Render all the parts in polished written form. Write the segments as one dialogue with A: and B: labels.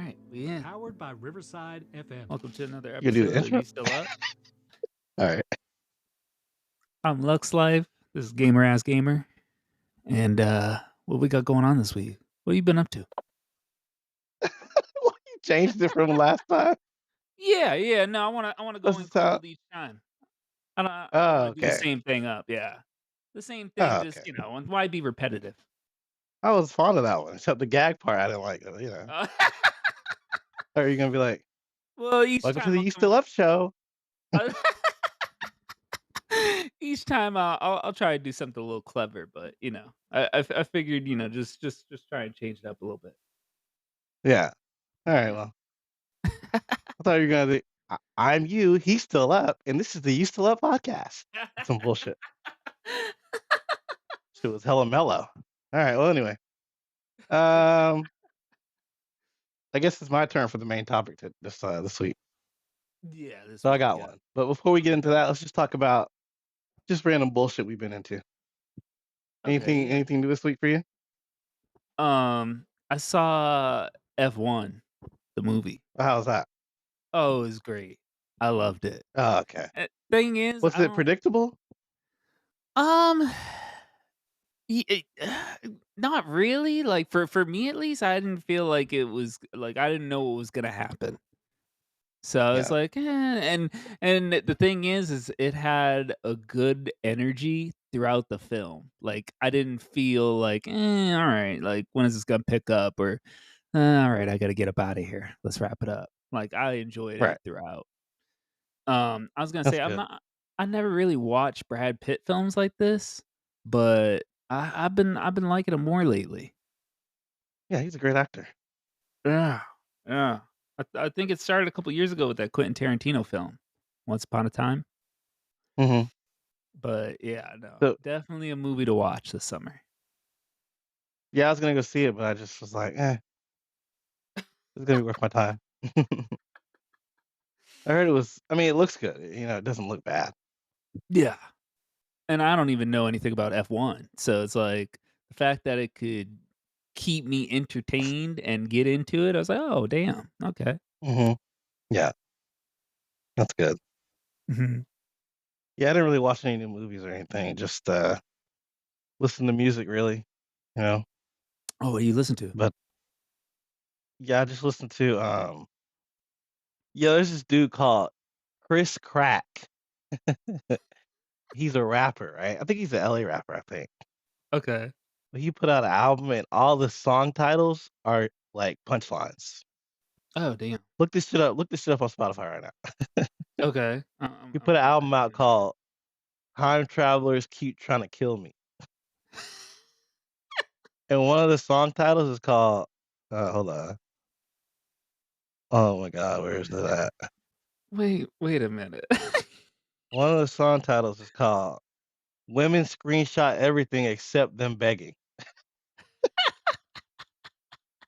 A: right, we in.
B: Powered by Riverside FM.
A: Welcome to another
C: You do
A: episode
C: the
A: of
C: intro?
A: You Still Up?
C: All right.
A: I'm Lux Live. This is Gamer Ass Gamer. And what we got going on this week? What you been up to?
C: You changed it from last time?
A: Yeah. No, I wanna go
C: What's
A: in
C: the time?
A: cold each time. I don't
C: Oh,
A: wanna do the
C: okay.
A: same thing up, yeah. The same thing,
C: Oh,
A: just
C: okay.
A: and why be repetitive?
C: I was fond of that one, except the gag part I didn't like.
A: Uh,
C: Or are you gonna be like,
A: well, each
C: "Welcome to
A: time
C: the
A: I'll
C: You
A: come
C: Still Up show"?
A: I each time I'll try to do something a little clever, but I figured just try and change it up a little bit.
C: Yeah. All right.
A: Yeah.
C: Well, I thought you were gonna do. I'm you. He's still up, and this is the You Still Up podcast. Some bullshit. Shit was hella mellow. All right. Well, anyway, um, I guess it's my turn for the main topic this week.
A: Yeah, this
C: So I
A: week,
C: got
A: yeah.
C: one. But before we get into that, let's just talk about just random bullshit we've been into.
A: Okay, yeah.
C: Anything new this week for you?
A: I saw F1, the movie.
C: How's that?
A: Oh, it was great. I loved it.
C: Oh, okay.
A: Thing is,
C: Was
A: I
C: it
A: don't
C: predictable?
A: um y- it- not really. Like for me at least, I didn't feel like it was like I didn't know what was gonna happen. So I was
C: Yeah.
A: like, and the thing is it had a good energy throughout the film. Like I didn't feel like, all right, like when is this gonna pick up? Or all right, I gotta get up out of here. Let's wrap it up. Like I enjoyed
C: Right.
A: it throughout. I was gonna
C: That's
A: say
C: good.
A: I never really watched Brad Pitt films like this, but I've been liking him more lately.
C: Yeah, he's a great actor.
A: Yeah, yeah. I think it started a couple years ago with that Quentin Tarantino film, Once Upon a Time.
C: Hmm.
A: But yeah, no,
C: So
A: definitely a movie to watch this summer.
C: yeah, I was gonna go see it, but I just was like, it's gonna be worth my time. I heard it was. I mean, it looks good. It doesn't look bad.
A: Yeah, and I don't even know anything about F1, so it's like the fact that it could keep me entertained and get into it. I was like, oh damn, okay.
C: Hmm. Yeah, that's good.
A: Mhm.
C: Yeah, I didn't really watch any new movies or anything. Just listen to music, really. You know.
A: Oh, what do you listen to?
C: But yeah, I just listened to yeah, there's this dude called Chris Crack. He's a rapper, right? I think he's an LA rapper, I think.
A: Okay.
C: But he put out an album and all the song titles are like punchlines.
A: Oh damn.
C: Look this shit up. Look this shit up on Spotify right now.
A: Okay.
C: He
A: I'm
C: put an
A: gonna
C: album
A: write
C: out
A: it down.
C: called Time Travelers Keep Trying to Kill Me. And one of the song titles is called hold on. Oh my god, where is it at?
A: Wait a minute.
C: One of the song titles is called Women Screenshot Everything Except Them Begging.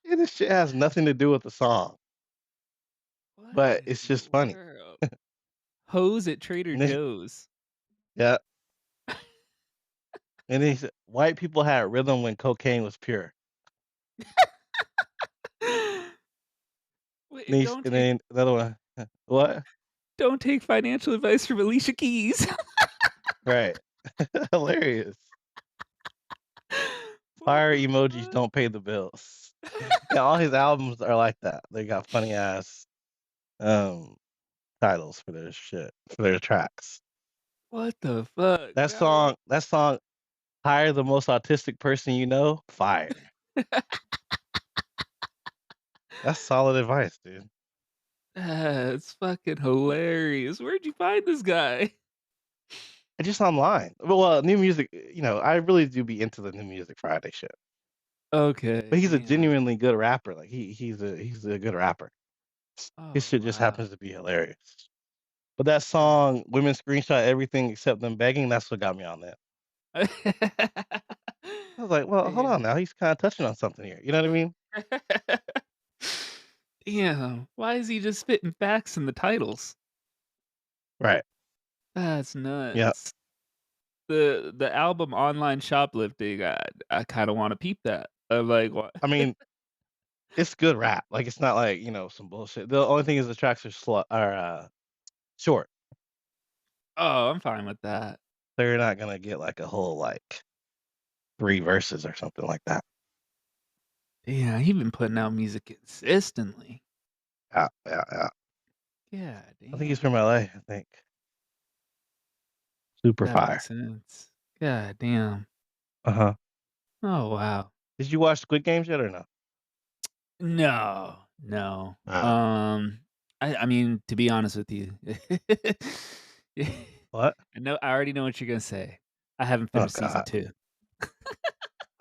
C: And this shit has nothing to do with the song.
A: What
C: But
A: in
C: it's
A: the
C: just funny.
A: world? Hoes at Trader
C: And this,
A: Joe's.
C: yeah. And he said white people had rhythm when cocaine was pure. And,
A: Wait, don't
C: and
A: take
C: then another one. What?
A: don't take financial advice from Alicia Keys.
C: Right. Hilarious.
A: What
C: Fire
A: the
C: emojis
A: fuck?
C: don't pay the bills. Yeah, all his albums are like that. They got funny ass um titles for their shit, for their tracks.
A: What the fuck?
C: That song, Hire the Most Autistic Person You Know, fire. That's solid advice, dude.
A: That's fucking hilarious. Where'd you find this guy?
C: And just online. Well, new music, I really do be into the new music Friday shit.
A: Okay,
C: But he's a
A: damn.
C: genuinely good rapper. Like he's a good rapper. His
A: Oh
C: shit just
A: wow.
C: happens to be hilarious. But that song, Women Screenshot Everything Except Them Begging, that's what got me on that. I was like, well, hold on
A: Damn.
C: now. He's kind of touching on something here. You know what I mean?
A: Damn. Why is he just spitting facts in the titles?
C: Right.
A: That's
C: Yep.
A: nuts. The album Online Shoplifting, I kind of want to peep that. I'm like, what?
C: I mean, It's good rap. Like, it's not like, some bullshit. The only thing is the tracks are short.
A: Oh, I'm fine with that.
C: So you're not gonna get, like, a whole, like, 3 verses or something like that.
A: Yeah, he been putting out music consistently.
C: Yeah, yeah, yeah.
A: Yeah,
C: I think he's
A: damn.
C: from LA, I think. Super
A: That
C: fire.
A: makes sense. God damn.
C: Uh-huh.
A: Oh, wow.
C: Did you watch Squid Games yet or no?
A: No, no.
C: Uh,
A: I mean, to be honest with you,
C: what?
A: I already know what you're gonna say. I haven't
C: Oh
A: finished season
C: god.
A: 2.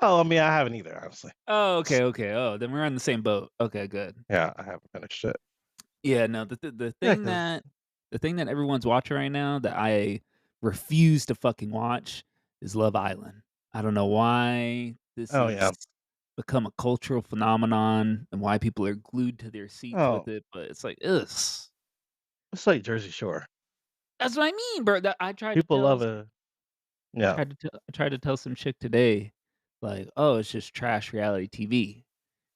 C: Oh, I mean, I haven't either, honestly.
A: Oh, okay, okay. Oh, then we're on the same boat. Okay, good.
C: Yeah, I haven't finished it.
A: Yeah, no, the
C: Yeah,
A: thing
C: 'cause
A: that everyone's watching right now that I refuse to fucking watch is Love Island. I don't know why this
C: oh,
A: has
C: yeah.
A: become a cultural phenomenon and why people are glued to their seats with
C: Oh,
A: it, but it's like, ugh.
C: it's like Jersey Shore.
A: That's what I mean, bro. That I
C: People love it. Yeah.
A: tried to tell some chick today, like, "Oh, it's just trash reality TV."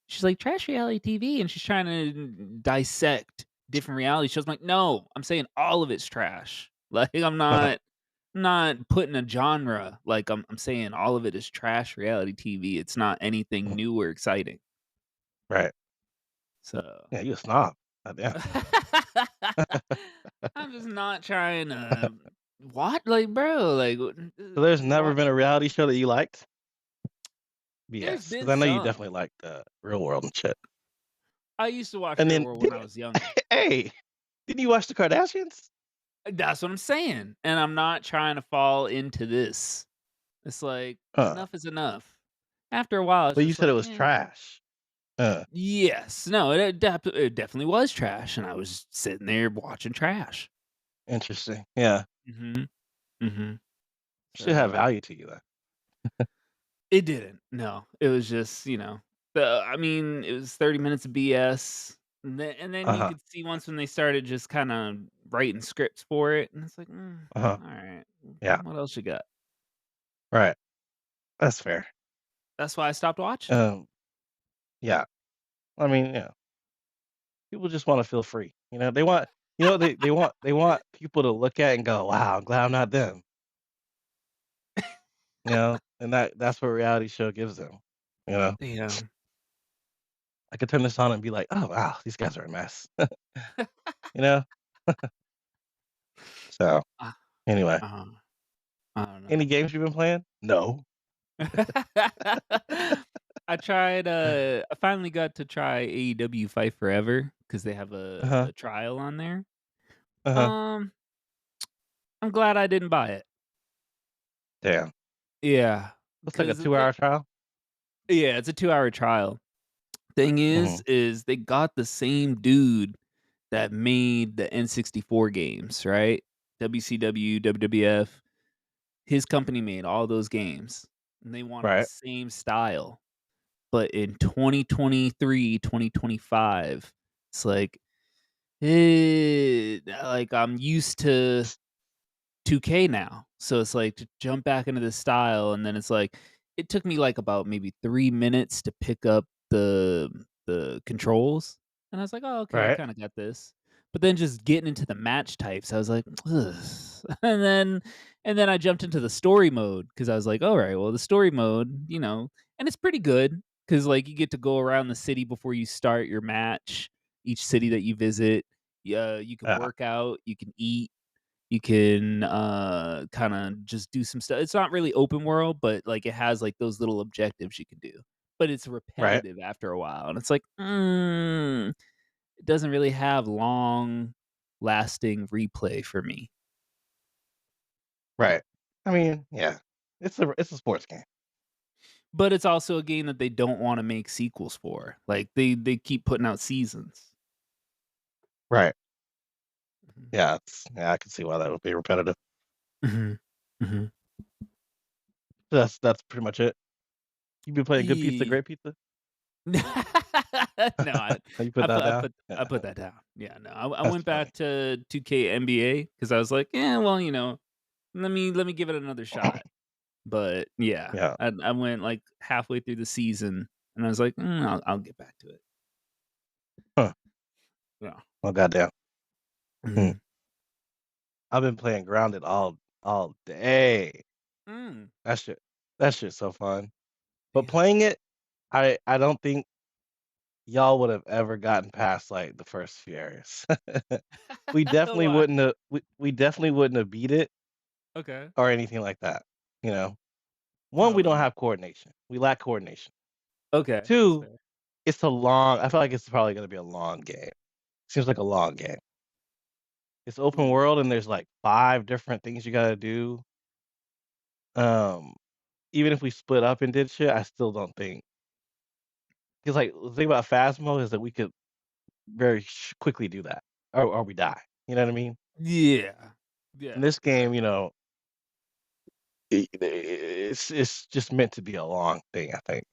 A: She's like, "Trash reality TV," and she's trying to dissect different reality shows. I'm like, "No, I'm saying all of it's trash." Like, I'm not putting a genre. Like, I'm saying all of it is trash reality TV. It's not anything new or exciting.
C: Right.
A: So
C: Yeah, you a snob. Goddamn.
A: I'm just not trying to what? Like, bro, like,
C: So there's never
A: what?
C: been a reality show that you liked?
A: There's
C: BS, because
A: been
C: I know you
A: some.
C: definitely liked, Real World and shit.
A: I used to watch
C: And
A: Real
C: then
A: World when I
C: didn't
A: was younger.
C: hey, didn't you watch the Kardashians?
A: That's what I'm saying, and I'm not trying to fall into this. It's like,
C: Uh,
A: enough is enough. After a while, it's
C: but you
A: just
C: said it
A: like,
C: was trash.
A: yes. No, it definitely was trash, and I was sitting there watching trash.
C: Interesting. Yeah.
A: Mhm, mhm.
C: Should have
A: So,
C: value to you then.
A: it didn't. No, it was just, I mean, it was 30 minutes of BS, and then you
C: Uh-huh.
A: could see once when they started just kinda writing scripts for it, and it's like,
C: Uh-huh.
A: alright,
C: Yeah.
A: what else you got?"
C: Right. That's fair.
A: That's why I stopped watching it.
C: Um, yeah. I mean, people just wanna feel free. They want they want people to look at and go, "Wow, I'm glad I'm not them." And that's what reality show gives them. You know?
A: Damn.
C: I could turn this on and be like, "Oh, wow, these guys are a mess." You know? So,
A: Uh,
C: anyway,
A: uh, I don't
C: any
A: know.
C: games you've been playing? No.
A: I finally got to try AEW Fight Forever because they have
C: Uh-huh.
A: a trial on there.
C: Uh-huh.
A: Um, I'm glad I didn't buy it.
C: Damn.
A: Yeah,
C: Looks like a
A: because
C: two-hour trial?
A: yeah, it's a 2-hour trial. Thing
C: Mhm.
A: is they got the same dude that made the N64 games, right? WCW, WWF. His company made all those games, and they wanted the
C: Right.
A: same style. But in 2023, 2025, it's like, I'm used to 2K now. So it's like to jump back into this style, and then it's like it took me like about maybe 3 minutes to pick up the controls, and I was like, "Oh, okay, I
C: Right.
A: kinda got this." But then just getting into the match types, I was like, "Ugh." And then I jumped into the story mode because I was like, "Alright, well, the story mode, and it's pretty good because like, you get to go around the city before you start your match, each city that you visit. Yeah, you can
C: Yeah.
A: work out, you can eat, you can, kinda just do some stuff. It's not really open world, but, like, it has, like, those little objectives you can do. But it's
C: Right.
A: repetitive after a while, and it's like, it doesn't really have long lasting replay for me.
C: Right. I mean, yeah. It's a sports game.
A: But it's also a game that they don't wanna make sequels for. Like, they keep putting out seasons.
C: Right.
A: Mhm.
C: Yeah, I can see why that would be repetitive.
A: Mhm. Mhm.
C: That's pretty much it. You been playing Good Pizza,
A: Ye
C: Great Pizza?
A: No, I
C: You put
A: I
C: that
A: put I
C: down?
A: put I
C: Yeah,
A: put that down. Yeah, no, I
C: that's
A: went
C: funny.
A: back to 2K NBA because I was like, "Yeah, well, let me give it another shot." But yeah,
C: Yeah.
A: I went like halfway through the season, and I was like, I'll get back to it."
C: Huh.
A: Yeah.
C: Oh goddamn. Hmm.
A: Mhm.
C: I've been playing Grounded all day.
A: Mm.
C: That shit that shit's so fun. But
A: Yeah.
C: playing it, I don't think y'all would have ever gotten past, like, the first few areas.
A: Why?
C: We definitely wouldn't have beat it
A: Okay.
C: or anything like that, you know? 1, we
A: Oh,
C: don't
A: no.
C: have coordination. We lack coordination.
A: Okay, that's
C: 2,
A: fair.
C: I feel like it's probably gonna be a long game. Seems like a long game. It's open
A: Ooh.
C: world and there's, like, 5 different things you gotta do. Um, Even if we split up and did shit, I still don't think 'cause, like, the thing about Phasmo is that we could very quickly do that or we die. You know what I mean?
A: Yeah.
C: In
A: Yeah,
C: this
A: for sure.
C: game, it's just meant to be a long thing, I think.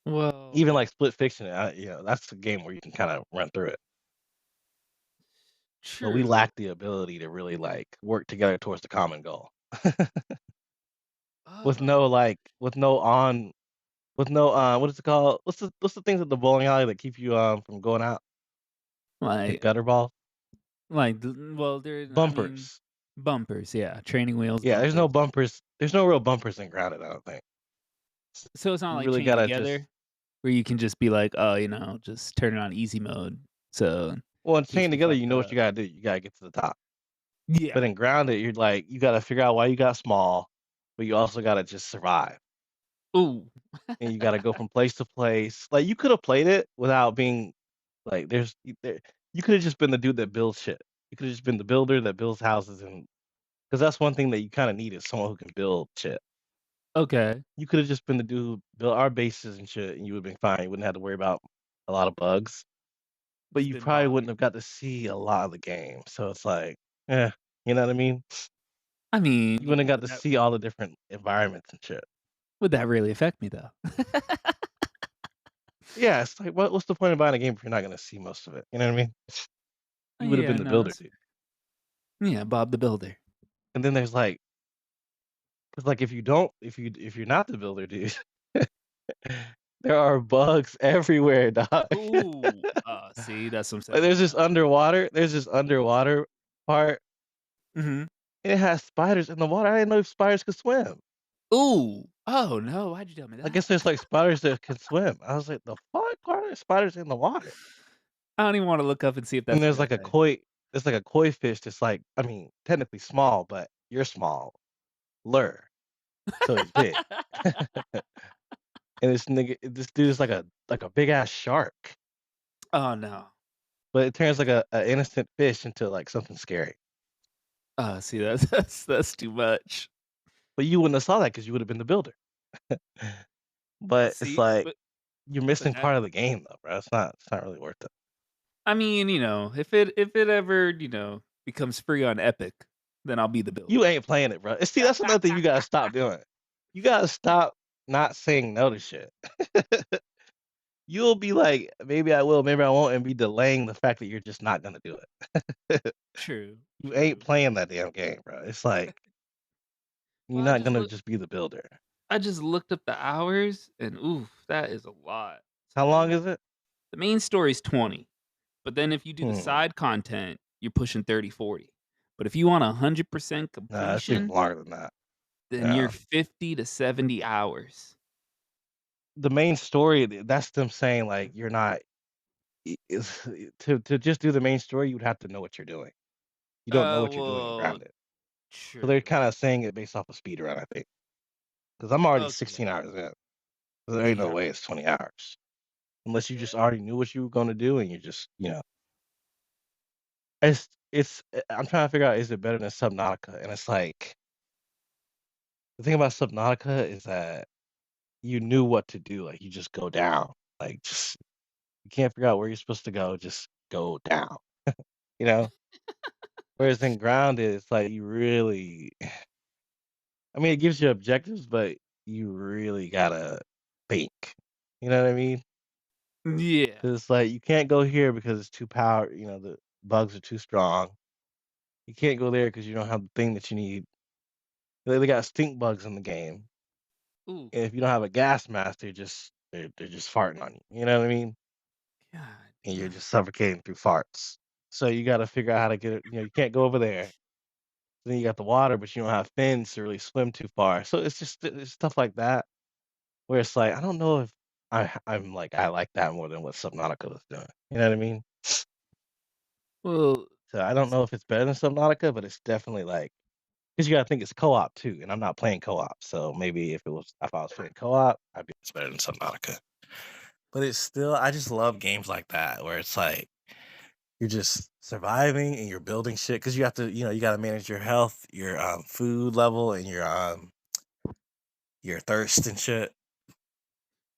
A: Well,
C: Even like Split Fiction, that's a game where you can kinda run through it. But we
A: true.
C: lack the ability to really, like, work together towards the common goal.
A: Oh,
C: With no, what is it called? What's the things at the bowling alley that keep you, from going out? Like
A: like
C: gutter ball?
A: well, there I mean,
C: Bumpers.
A: bumpers, yeah, training wheels,
C: Yeah,
A: bumpers.
C: there's no real bumpers in Grounded, I don't think.
A: So it's not
C: You
A: like
C: really
A: chained
C: gotta just
A: together where you can just be like, "Oh, just turn it on easy mode." So,
C: well, in
A: keeps
C: Chained
A: me
C: Together, you
A: fucked
C: know what
A: up.
C: you gotta do, you gotta get to the top. But
A: Yeah.
C: in Grounded, you're like, you gotta figure out why you got small, but you also gotta just survive.
A: Ooh.
C: And you gotta go from place to place. Like, you coulda played it without being like, you coulda just been the dude that builds shit. You coulda just been the builder that builds houses and because that's one thing that you kinda need is someone who can build shit.
A: Okay.
C: You coulda just been the dude who built our bases and shit, and you would've been fine. You wouldn't have to worry about a lot of bugs, but
A: Just
C: you
A: didn't
C: probably
A: bother
C: wouldn't
A: you.
C: have got to see a lot of the game. So it's like, eh, you know what I mean?
A: I mean,
C: You wouldn't have got
A: would
C: to
A: that
C: see all the different environments and shit.
A: really affect me though?
C: Yeah, it's like, what's the point of buying a game if you're not gonna see most of it? You know what I mean? You would have been
A: Yeah,
C: the
A: no,
C: builder,
A: that's
C: dude.
A: yeah, Bob the Builder.
C: And then there's like, cause like if you're not the builder, dude, there are bugs everywhere, dog. Like
A: Ooh, see, that's what I'm saying, yeah.
C: there's this underwater part.
A: Mhm.
C: It has spiders in the water. I didn't know if spiders could swim.
A: Ooh. Oh, no, why'd you tell me
C: I guess
A: that?
C: there's like spiders that can swim. I was like, the fuck? Why are there spiders in the water?
A: I don't even wanna look up and see if
C: And
A: that's a real thing.
C: there's like a koi fish that's like, I mean, technically small, but you're small. Lure. So it's big. And this dude is like a big ass shark,
A: Oh, no.
C: but it turns
A: Yeah.
C: like a innocent fish into like something scary.
A: See, that's too much.
C: But you wouldn't have saw that because you would have been the builder. But it's
A: See,
C: like
A: but
C: you're
A: but
C: missing
A: that
C: part of the game though, bro. It's not really worth it.
A: I mean, if it ever, becomes free on Epic, then I'll be the builder.
C: You ain't playing it, bro. See, that's another thing you gotta stop doing. You gotta stop not saying no to shit. You'll be like, maybe I will, maybe I won't, and be delaying the fact that you're just not gonna do it.
A: True,
C: You ain't
A: true.
C: playing that damn game, bro. It's like you're
A: Well,
C: not gonna just be the builder.
A: I just looked up the hours and oof, that is a lot. So
C: How
A: you're
C: long
A: looking at
C: is it?
A: the main story's 20, but then if you do the
C: Hmm.
A: side content, you're pushing 30, 40. But if you want 100%
C: Nah, it's even
A: completion,
C: longer than that.
A: then you're
C: Yeah.
A: 50 to 70 hours.
C: The main story, that's them saying like you're not is to just do the main story, you'd have to know what you're doing. You don't know what you're doing in
A: Well,
C: Grounded. So they're
A: true.
C: kinda saying it based off of speedrun, I think. Because 'Cause I'm already
A: Okay.
C: 16 hours in. So there ain't no
A: Yeah.
C: way it's 20 hours. Unless you
A: Yeah.
C: just already knew what you were gonna do and you just, I'm trying to figure out is it better than Subnautica? And it's like the thing about Subnautica is that you knew what to do, like, you just go down. Like, just you can't figure out where you're supposed to go, just go down, you know? Whereas in Grounded, it's like you really I mean, it gives you objectives, but you really gotta think. You know what I mean?
A: Yeah.
C: 'Cause it's like you can't go here because it's too the bugs are too strong. You can't go there because you don't have the thing that you need. They got stink bugs in the game,
A: Ooh.
C: and if you don't have a gas mask, they're just farting on you. You know what I mean? and you're just suffocating through farts. So you gotta figure out how to get it, you can't go over there. Then you got the water, but you don't have fins to really swim too far. So it's stuff like that where it's like, I don't know if I'm like, I like that more than what Subnautica was doing. You know what I mean?
A: Well,
C: So I don't know if it's better than Subnautica, but it's definitely like, because you gotta think it's co-op too, and I'm not playing co-op. So maybe if I was playing co-op, I'd be it's better than Subnautica. But it's still I just love games like that where it's like you're just surviving and you're building shit because you have to, you gotta manage your health, your food level, and your thirst and shit.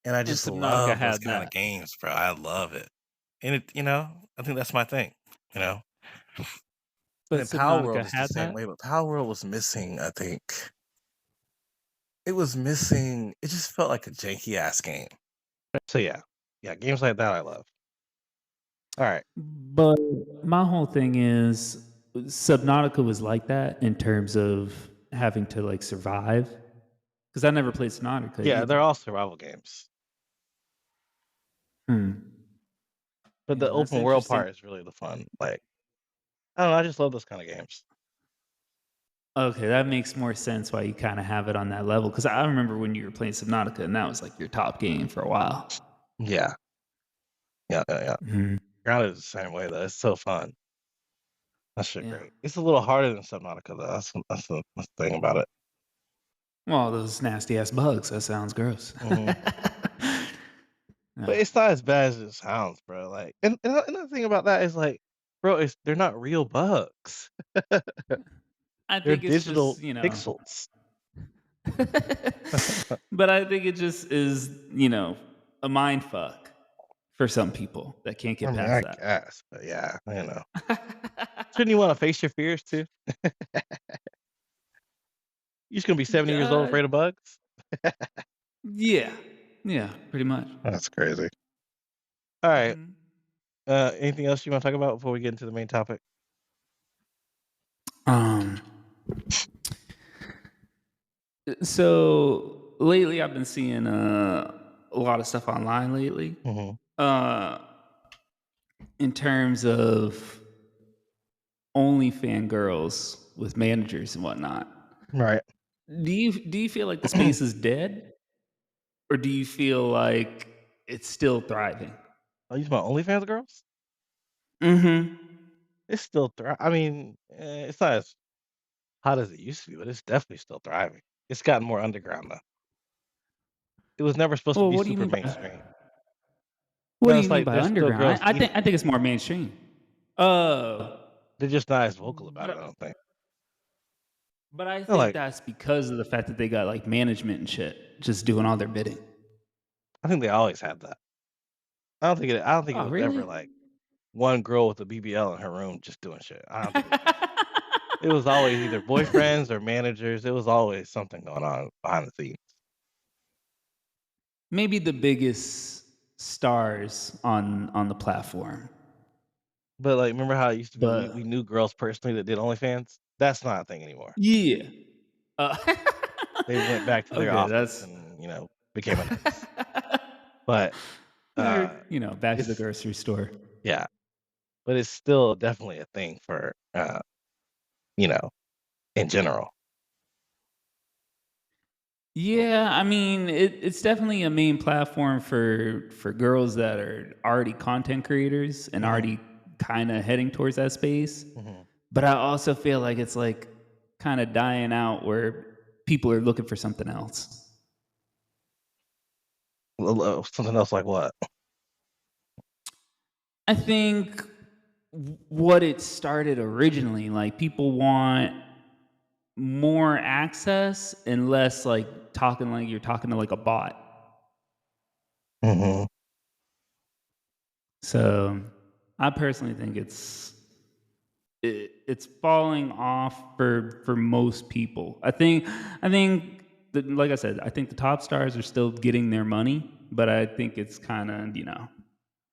C: And I
A: and
C: just
A: Subnautica
C: love those
A: had
C: kind of
A: that.
C: games, bro. I love it. And I think that's my thing, you know. And
A: But
C: then Power
A: Subnautica
C: World is the
A: had
C: same
A: that?
C: way, but Power World was missing, I think. It was missing. It just felt like a janky ass game. So yeah. Yeah, games like that I love. All right.
A: But my whole thing is Subnautica was like that in terms of having to, like, survive. Because I never played Subnautica
C: Yeah, they're
A: either.
C: all survival games.
A: Hmm.
C: But the
A: Yeah, that's
C: open world
A: interesting.
C: part is really the fun. Like, I don't know, I just love those kind of games.
A: Okay, that makes more sense why you kinda have it on that level. Because I remember when you were playing Subnautica, and that was, like, your top game for a while.
C: Yeah. Yeah, yeah, yeah.
A: Mhm.
C: Grounded is the same way though. It's so fun. That shit
A: Yeah.
C: great. It's a little harder than Subnautica though. That's the thing about it.
A: Well, those nasty ass bugs, that sounds gross.
C: Mhm. But
A: Yeah.
C: it's not as bad as it sounds, bro. Like, and another thing about that is like, bro, they're not real bugs.
A: I
C: They're
A: think it's
C: digital
A: just, you know.
C: pixels.
A: But I think it just is, a mind fuck for some people that can't
C: I
A: get
C: mean,
A: past
C: I
A: that.
C: guess, but yeah, Shouldn't you want to face your fears too? You just gonna be 70 years old
A: Uh,
C: afraid of bugs?
A: yeah. Yeah, pretty much.
C: That's crazy. All right.
A: Mhm.
C: Anything else you want to talk about before we get into the main topic?
A: Um, so lately I've been seeing a lot of stuff online lately.
C: Hmm.
A: Uh, in terms of only fangirls with managers and whatnot.
C: Right.
A: Do you feel like the space is dead, or do you feel like it's still thriving?
C: Oh, you talking about OnlyFans girls?
A: Mm-hmm.
C: It's still I mean, it's not as hot as it used to be, but it's definitely still thriving. It's gotten more underground though. It was never supposed to
A: Well,
C: be
A: what do you
C: super
A: mean by
C: mainstream.
A: what do
C: No,
A: you
C: it's
A: mean
C: like
A: by
C: there's still
A: underground?
C: girls eating.
A: I think it's more mainstream. Uh,
C: They're just not as vocal about it. I
A: but
C: don't think.
A: but I
C: They're
A: think
C: like,
A: that's because of the fact that they got like management and shit just doing all their bidding.
C: I think they always had that. I don't think it
A: Oh,
C: was ever
A: really?
C: like one girl with a BBL in her room just doing shit. I don't think it was that. It was always either boyfriends or managers. It was always something going on behind the scenes.
A: Maybe the biggest stars on the platform,
C: But like, remember how it used to be? We
A: but
C: knew girls personally that did OnlyFans. That's not a thing anymore.
A: yeah. Uh,
C: They went back to their
A: okay,
C: office
A: that's
C: and became adults. But
A: or back to the
C: it's
A: grocery store.
C: yeah, but it's still definitely a thing for you know, in general.
A: Yeah, I mean, it's definitely a main platform for girls that are already content creators and
C: Hmm.
A: already kind of heading towards that space.
C: Hmm.
A: But I also feel like it's like kind of dying out where people are looking for something else.
C: Something else like what?
A: I think what it started originally, like people want more access and less like talking like you're talking to like a bot.
C: Hmm.
A: So I personally think it's falling off for most people. I think that, like I said, I think the top stars are still getting their money, but I think it's kind of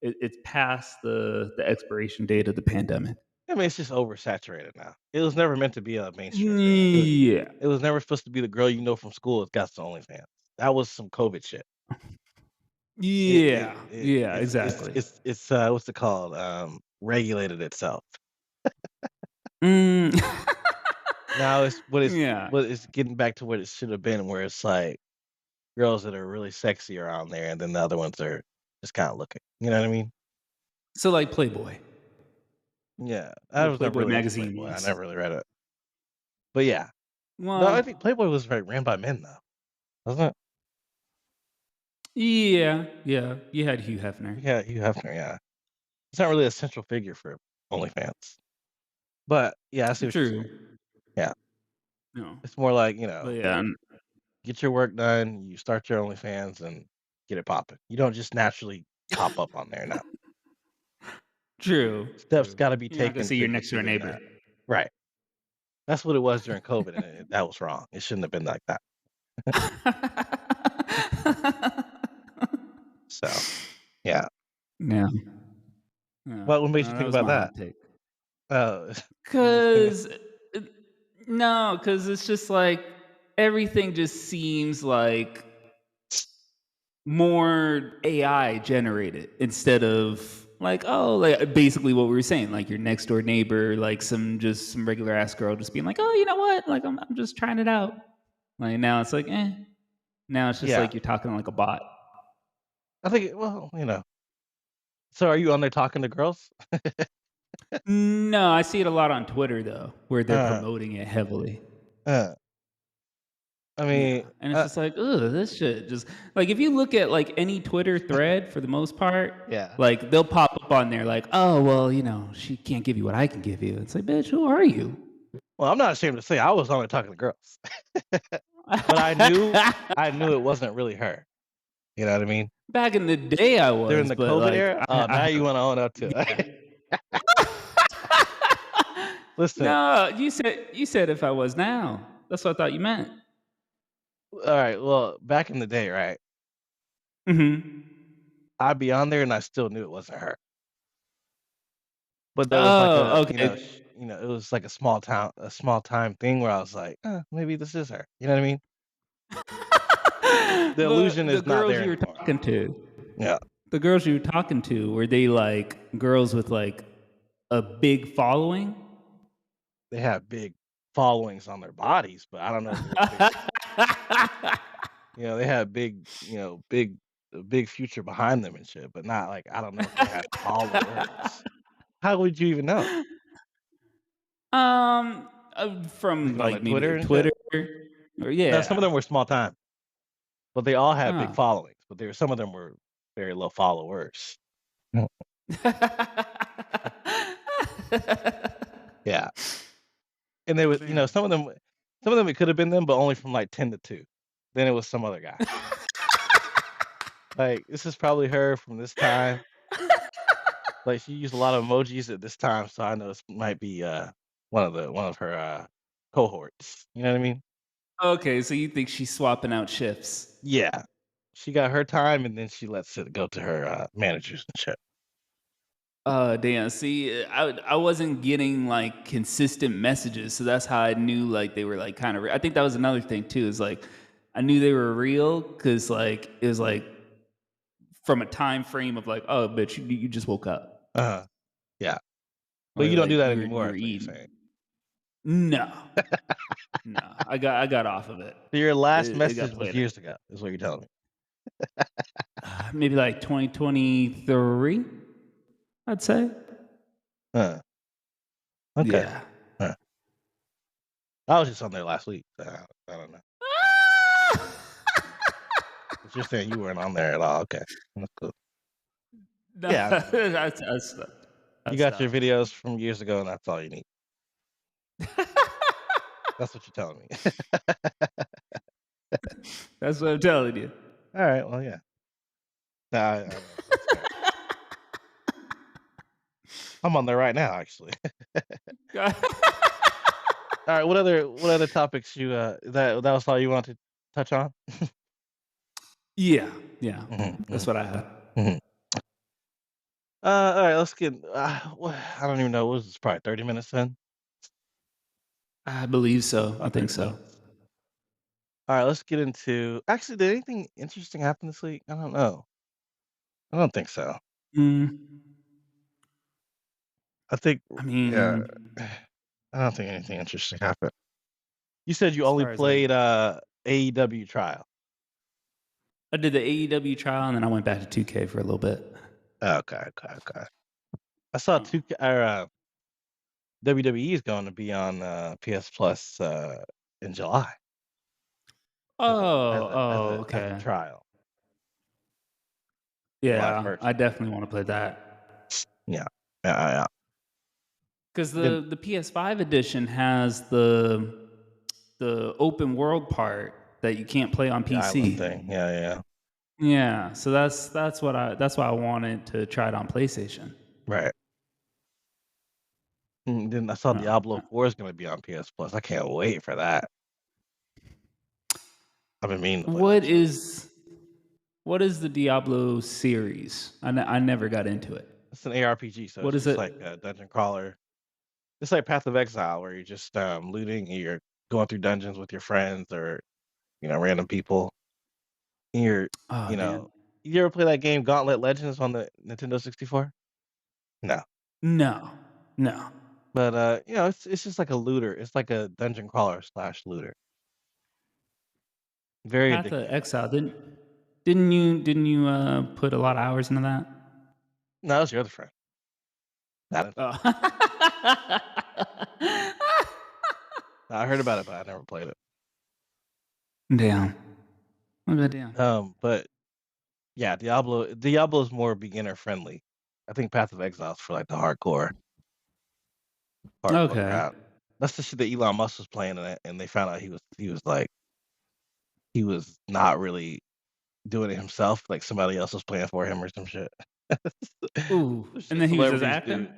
A: it's past the expiration date of the pandemic.
C: I mean, it's just oversaturated now. It was never meant to be a mainstream thing.
A: Yeah.
C: It was never supposed to be the girl you know from school that got some OnlyFans. That was some COVID shit.
A: Yeah, yeah, exactly.
C: what's it called? Regulated itself.
A: Mm.
C: Now
A: Yeah,
C: what it's getting back to what it should have been, where it's like girls that are really sexy are on there, and then the other ones are just kinda looking. You know what I mean?
A: so, like, Playboy,
C: Yeah, I
A: the
C: was never
A: Playboy
C: really into
A: magazine
C: Playboy. I
A: ones.
C: never really read it. But yeah. No, I
A: Well,
C: think Playboy was, like, ran by men though, wasn't it?
A: yeah, yeah, you had Hugh Hefner.
C: Yeah, Hugh Hefner, yeah. He's not really a central figure for OnlyFans. But, yeah, I see what you're
A: True.
C: saying. Yeah.
A: No,
C: It's more like,
A: but yeah,
C: get your work done, you start your OnlyFans and get it popping. You don't just naturally pop up on there now.
A: true,
C: Steps
A: true.
C: gotta be
A: You're not gonna
C: taken
A: see
C: to
A: your
C: get
A: next door
C: even
A: neighbor.
C: that. Right. That's what it was during COVID, and that was wrong. It shouldn't have been like that. So, yeah.
A: Yeah, yeah.
C: What made you
A: That
C: think
A: was
C: about
A: my
C: that?
A: hot take.
C: Oh, you just thinking
A: 'Cause no, because it's just like everything just seems like more AI generated instead of like, oh, like basically what we were saying, like your next door neighbor, like some regular ass girl just being like, oh, you know what? Like I'm just trying it out. Like now it's like, eh. Now it's just
C: yeah.
A: like you're talking like a bot.
C: I think so are you on there talking to girls?
A: No, I see it a lot on Twitter though, where they're
C: Uh,
A: promoting it heavily.
C: uh, I
A: Yeah,
C: mean,
A: and it's just like, ugh, this shit just like if you look at like any Twitter thread for the most part,
C: yeah.
A: like they'll pop up on there like, oh well, she can't give you what I can give you. It's like, bitch, who are you?
C: Well, I'm not ashamed to say I was on there talking to girls, but I knew it wasn't really her. You know what I mean?
A: Back in the day, I
C: During
A: was,
C: the
A: but
C: COVID
A: like,
C: era? Oh,
A: I
C: now you
A: have,
C: wanna own up to
A: yeah.
C: it. Listen,
A: No, you said if I was now. That's what I thought you meant.
C: alright, well, back in the day, right,
A: Hmm.
C: I'd be on there and I still knew it wasn't her. But there was like
A: Oh, okay.
C: it was like a small time thing where I was like, maybe this is her." You know what I mean? The
A: the
C: illusion
A: the
C: is not
A: girls
C: there
A: you were
C: anymore.
A: talking to,
C: Yeah.
A: the girls you were talking to, were they like girls with like a big following?
C: They have big followings on their bodies, but I don't know if they got big they had big a big future behind them and shit, but not like I don't know if they had followers. How would you even know?
A: From
C: Like, on their
A: like maybe
C: Twitter
A: their
C: and shit?
A: Twitter or
C: No, some of
A: yeah.
C: them were small time, but they all had big
A: Oh.
C: followings, but some of them were very low followers. Mm, yeah, and they
B: Oh,
C: would
B: damn.
C: some of them it could have been them, but only from, like, 10 to 2. Then it was some other guy. Like, "This is probably her from this time." Like, she used a lot of emojis at this time, so I know this might be, one of her, cohorts. You know what I mean?
A: Okay, so you think she's swapping out shifts.
C: Yeah. She got her time, and then she lets it go to her, managers and shit.
A: Damn. See, I wasn't getting like consistent messages, so that's how I knew like they were like kind of. I think that was another thing too. Is like I knew they were real because like it was like from a time frame of like, oh, bitch, you just woke up,
C: Uh-huh. Yeah. But
A: or
C: you don't do
A: like
C: that
A: you
C: anymore,
A: were
C: is what you're saying.
A: eating. No, no, I got off of it.
C: So your last
A: It got
C: message was
A: played.
C: years ago, is what you're telling me.
A: Maybe like 2023, I'd say.
C: Huh. Okay.
A: Yeah.
C: Huh. I was just on there last week, so I don't know. But you're saying you weren't on there at all, okay. That's cool.
A: No,
C: Yeah, I mean,
A: I stopped. I
C: you got your
A: stopped.
C: videos from years ago, and that's all you need. That's what you're telling me.
A: That's what I'm telling you.
C: Alright, well, yeah. No, I know, that's fair. I'm on there right now, actually. Alright, what other topics that was all you wanted to touch on?
A: Yeah, yeah.
C: Mhm,
A: That's
C: mhm,
A: what I had.
C: mhm. Alright, let's get, I don't even know, what was this, probably 30 minutes then?
A: I believe so. I
C: About
A: think
C: 30
A: so.
C: minutes. Alright, let's get into actually, did anything interesting happen this week? I don't know. I don't think so.
A: Mm,
C: I think,
A: I
C: yeah,
A: mean,
C: I don't think anything interesting happened. You said you
A: as
C: only
A: far as like
C: played AEW Trial.
A: I did the AEW trial and then I went back to 2K for a little bit.
C: Okay, okay, okay. I saw
A: Oh,
C: 2K or WWE is going to be on PS Plus in July as a
A: oh, oh,
C: as a
A: okay.
C: trial, July
A: Yeah,
C: 1st.
A: I definitely want to play that.
C: Yeah, yeah.
A: Because
C: Then
A: the PS5 edition has the open world part that you can't play on
C: the island thing.
A: PC.
C: Yeah, yeah,
A: Yeah, so that's why I wanted to try it on PlayStation.
C: right. Then I saw
A: Uh,
C: Diablo 4 is going to be on PS Plus. I can't wait for that. I've been meaning to play that
A: what
C: shit.
A: is what is the Diablo series? I never got into it.
C: It's an ARPG, so
A: What
C: it's
A: is
C: just
A: it?
C: like a dungeon crawler. It's like Path of Exile, where you're just looting and you're going through dungeons with your friends or random people. And you're,
A: Oh
C: you
A: damn.
C: know, you ever play that game Gauntlet Legends on the Nintendo 64? No,
A: No, no.
C: but it's just like a looter. It's like a dungeon crawler slash looter. Very
A: Path of
C: addicting though.
A: Exile didn't you put a lot of hours into that?
C: No, it's your other friend. Not into it.
A: Oh.
C: I heard about it, but I never played it.
A: Damn. Okay, damn.
C: But yeah, Diablo is more beginner friendly. I think Path of Exile is for like the hardcore
A: Okay.
C: crowd. That's the shit that Elon Musk was playing in it, and they found out he was not really doing it himself. Like somebody else was playing for him or some shit.
A: Ooh,
C: The
A: and
C: shit
A: then he was just
C: celebrities
A: acting?
C: do.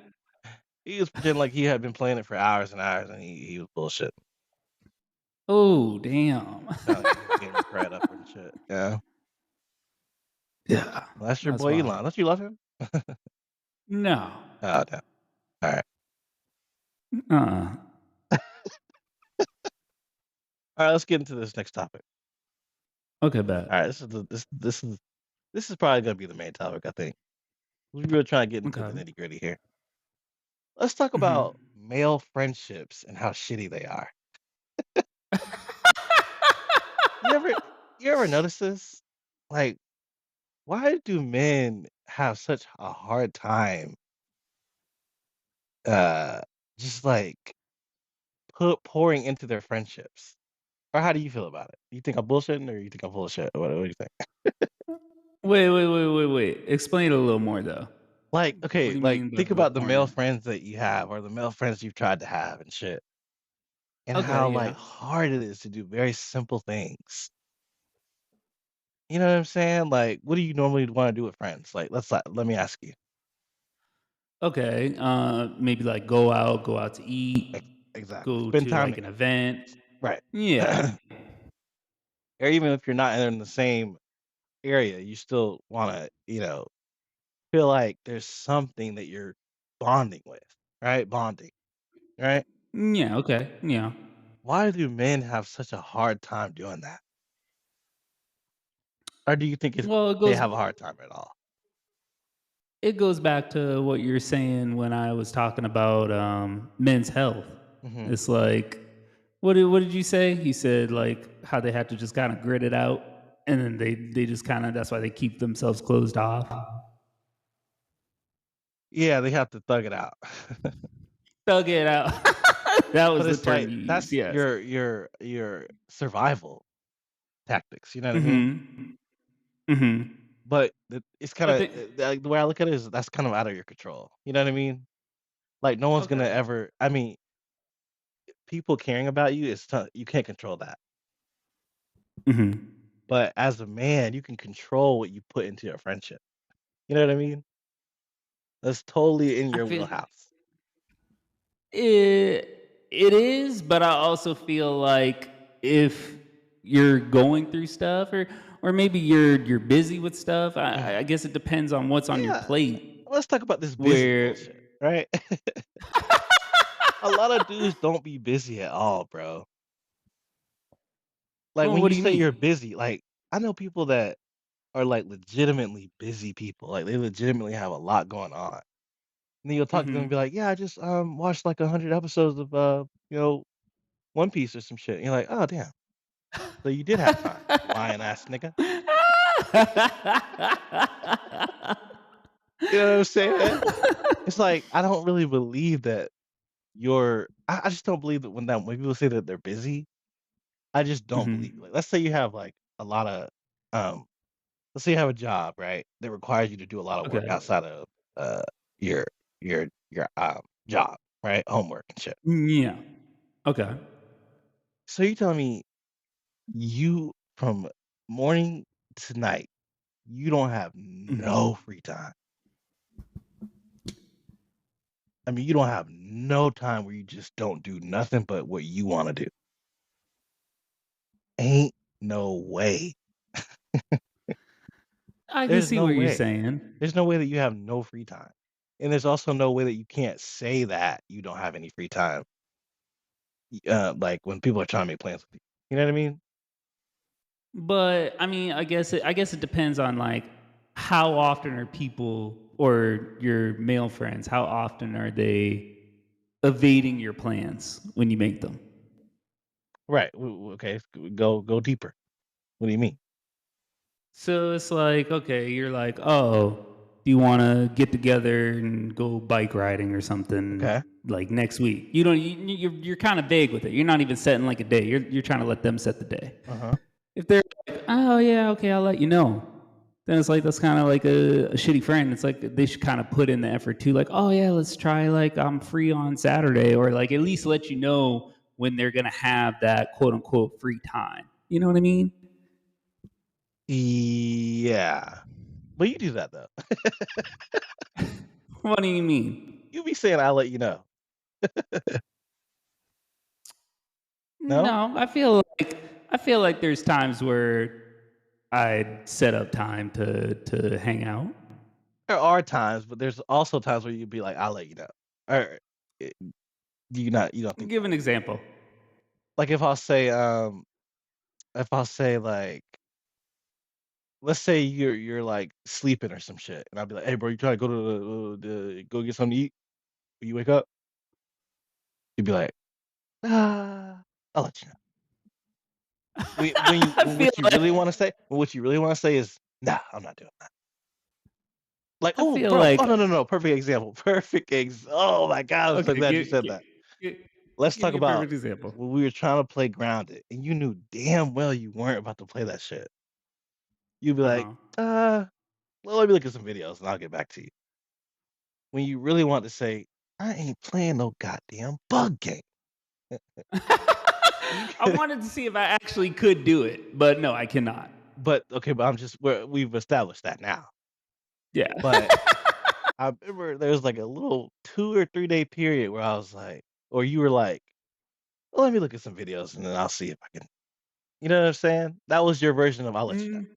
C: He was pretending like he had been playing it for hours and hours, and he was bullshit.
A: Oh, damn.
C: Trying to get his gamer cred up and shit. Yeah,
A: Yeah,
C: well, that's your
A: that's
C: boy
A: wild.
C: Elon. Don't you love him?
A: No.
C: Oh, damn. All right,
A: Uh-uh.
C: all right. Let's get into this next topic.
A: Okay,
C: All right,
A: bet.
C: this is probably gonna be the main topic. I think we're really trying to get into the
A: Okay.
C: nitty gritty here. Let's talk
A: Mhm.
C: about male friendships and how shitty they are. You ever you ever notice this? Like, why do men have such a hard time uh just like pouring into their friendships? Or how do you feel about it? You think I'm bullshitting or you think I'm full of shit? What do you think?
A: Wait. Explain it a little more, though.
C: Like,
A: What
C: okay,
A: do you
C: like
A: mean by
C: think about the male
A: pouring?
C: friends that you have or the male friends you've tried to have and shit. And how
A: Okay,
C: like
A: yeah.
C: hard it is to do very simple things. You know what I'm saying? Like, what do you normally want to do with friends? Like, let me ask you.
A: Okay, maybe, like, go out to
C: Ex-
A: eat,
C: exactly.
A: go
C: Spend
A: to,
C: time
A: like, an
C: together.
A: event.
C: Right.
A: Yeah.
C: Or even if you're not in the same area, you still want to, feel like there's something that you're bonding with, right? Bonding, right?
A: Yeah, okay, yeah.
C: Why do men have such a hard time doing that? Or do you think
A: Well,
C: they have a hard time at all?
A: it goes back to what you're saying when I was talking about, men's health.
C: Hmm.
A: It's like, what did you say? He said, like, how they had to just kinda grit it out, and then they just kinda that's why they keep themselves closed off.
C: Yeah, they have to thug it out.
A: Thug it out. That was
C: But
A: the
C: it's
A: term
C: like
A: you used,
C: that's
A: yes.
C: your survival tactics, you know what I mean?
A: Mhm. Mhm.
C: But it's
A: I
C: kinda
A: think
C: like, the way I look at it is that's kind of out of your control, you know what I mean? Like, no one's gonna
A: okay.
C: ever I mean, people caring about you is you can't control that.
A: Mhm.
C: But as a man, you can control what you put into your friendship. You know what I mean? That's totally in
A: I
C: your
A: feel
C: wheelhouse.
A: it is, but I also feel like if you're going through stuff or maybe you're busy with stuff,
C: Mhm.
A: I guess it depends on what's on your
C: Yeah,
A: plate.
C: let's talk about this busy
A: Where
C: bullshit, right? A lot of dudes don't be busy at all, bro. Like,
A: well,
C: when
A: what
C: you
A: do you
C: say you're
A: mean?
C: busy, like, I know people that are like legitimately busy people. Like they legitimately have a lot going on. And then you'll talk to them and
A: Mhm.
C: be like, "Yeah, I just watched like 100 episodes of One Piece or some shit." And you're like, "Oh damn, so you did have time, lying ass nigga." You know what I'm saying? Man? It's like I don't really believe that I just don't believe that when people say that they're busy, I just don't believe it.
A: Mhm.
C: Like, let's say you have like a lot of um let's say you have a job, right, that requires you to do a lot of work
A: Okay.
C: outside of your your job, right? Homework and shit.
A: Yeah. Okay.
C: So you telling me you from morning to night, you don't have no
A: Mhm.
C: free time. I mean, you don't have no time where you just don't do nothing but what you want to do. Ain't no way.
A: I can
C: There's
A: see
C: no
A: what you're
C: way.
A: saying.
C: There's no way that you have no free time. And there's also no way that you can't say that you don't have any free time. Like when people are trying to make plans with you. You know what I mean?
A: But I mean, I guess it depends on like how often are people or your male friends, how often are they evading your plans when you make them?
C: Right. Okay. Go deeper. What do you mean?
A: So it's like, okay, you're like, oh, do you want to get together and go bike riding or something
C: Okay.
A: like next week? You don't. You're kind of vague with it. You're not even setting like a day. You're trying to let them set the day.
C: Uh-huh.
A: If they're like, oh yeah, okay, I'll let you know. Then it's like that's kind of like a shitty friend. It's like they should kind of put in the effort too. Like, oh yeah, let's try. Like I'm free on Saturday, or like at least let you know when they're gonna have that quote unquote free time. You know what I mean?
C: Yeah. But you do that though.
A: What do you mean?
C: You be saying I'll let you know. No?
A: No, I feel like there's times where I'd set up time to hang out.
C: There are times, but there's also times where you'd be like, I'll let you know. Or eh, you don't think
A: Give
C: that.
A: an example.
C: Like if I'll say like let's say you're like sleeping or some shit, and I'll be like, "Hey, bro, you trying to go to go get something to eat when you wake up?" You'd be like, I'll let you know."
A: I
C: When
A: feel like
C: what you really want to say is, "Nah, I'm not doing that." Like,
A: I
C: "Oh,
A: feel
C: bro, oh
A: like
C: no, perfect example, Oh my god, I'm so
A: okay,
C: glad you said that.
A: give,
C: Let's
A: give
C: talk
A: me a
C: about
A: perfect example.
C: when we were trying to play Grounded, and you knew damn well you weren't about to play that shit. You'd be like,
A: Uh-huh.
C: well, let me look at some videos and I'll get back to you." When you really want to say, "I ain't playing no goddamn bug game." You
A: I wanted to see if I actually could do it, but no, I cannot.
C: but okay, but we've established that now.
A: Yeah.
C: But I remember there was like a little 2 or 3-day period where I was like or you were like, "Well, let me look at some videos and then I'll see if I can." You know what I'm saying? That was your version of "I'll let you know."
A: Mm,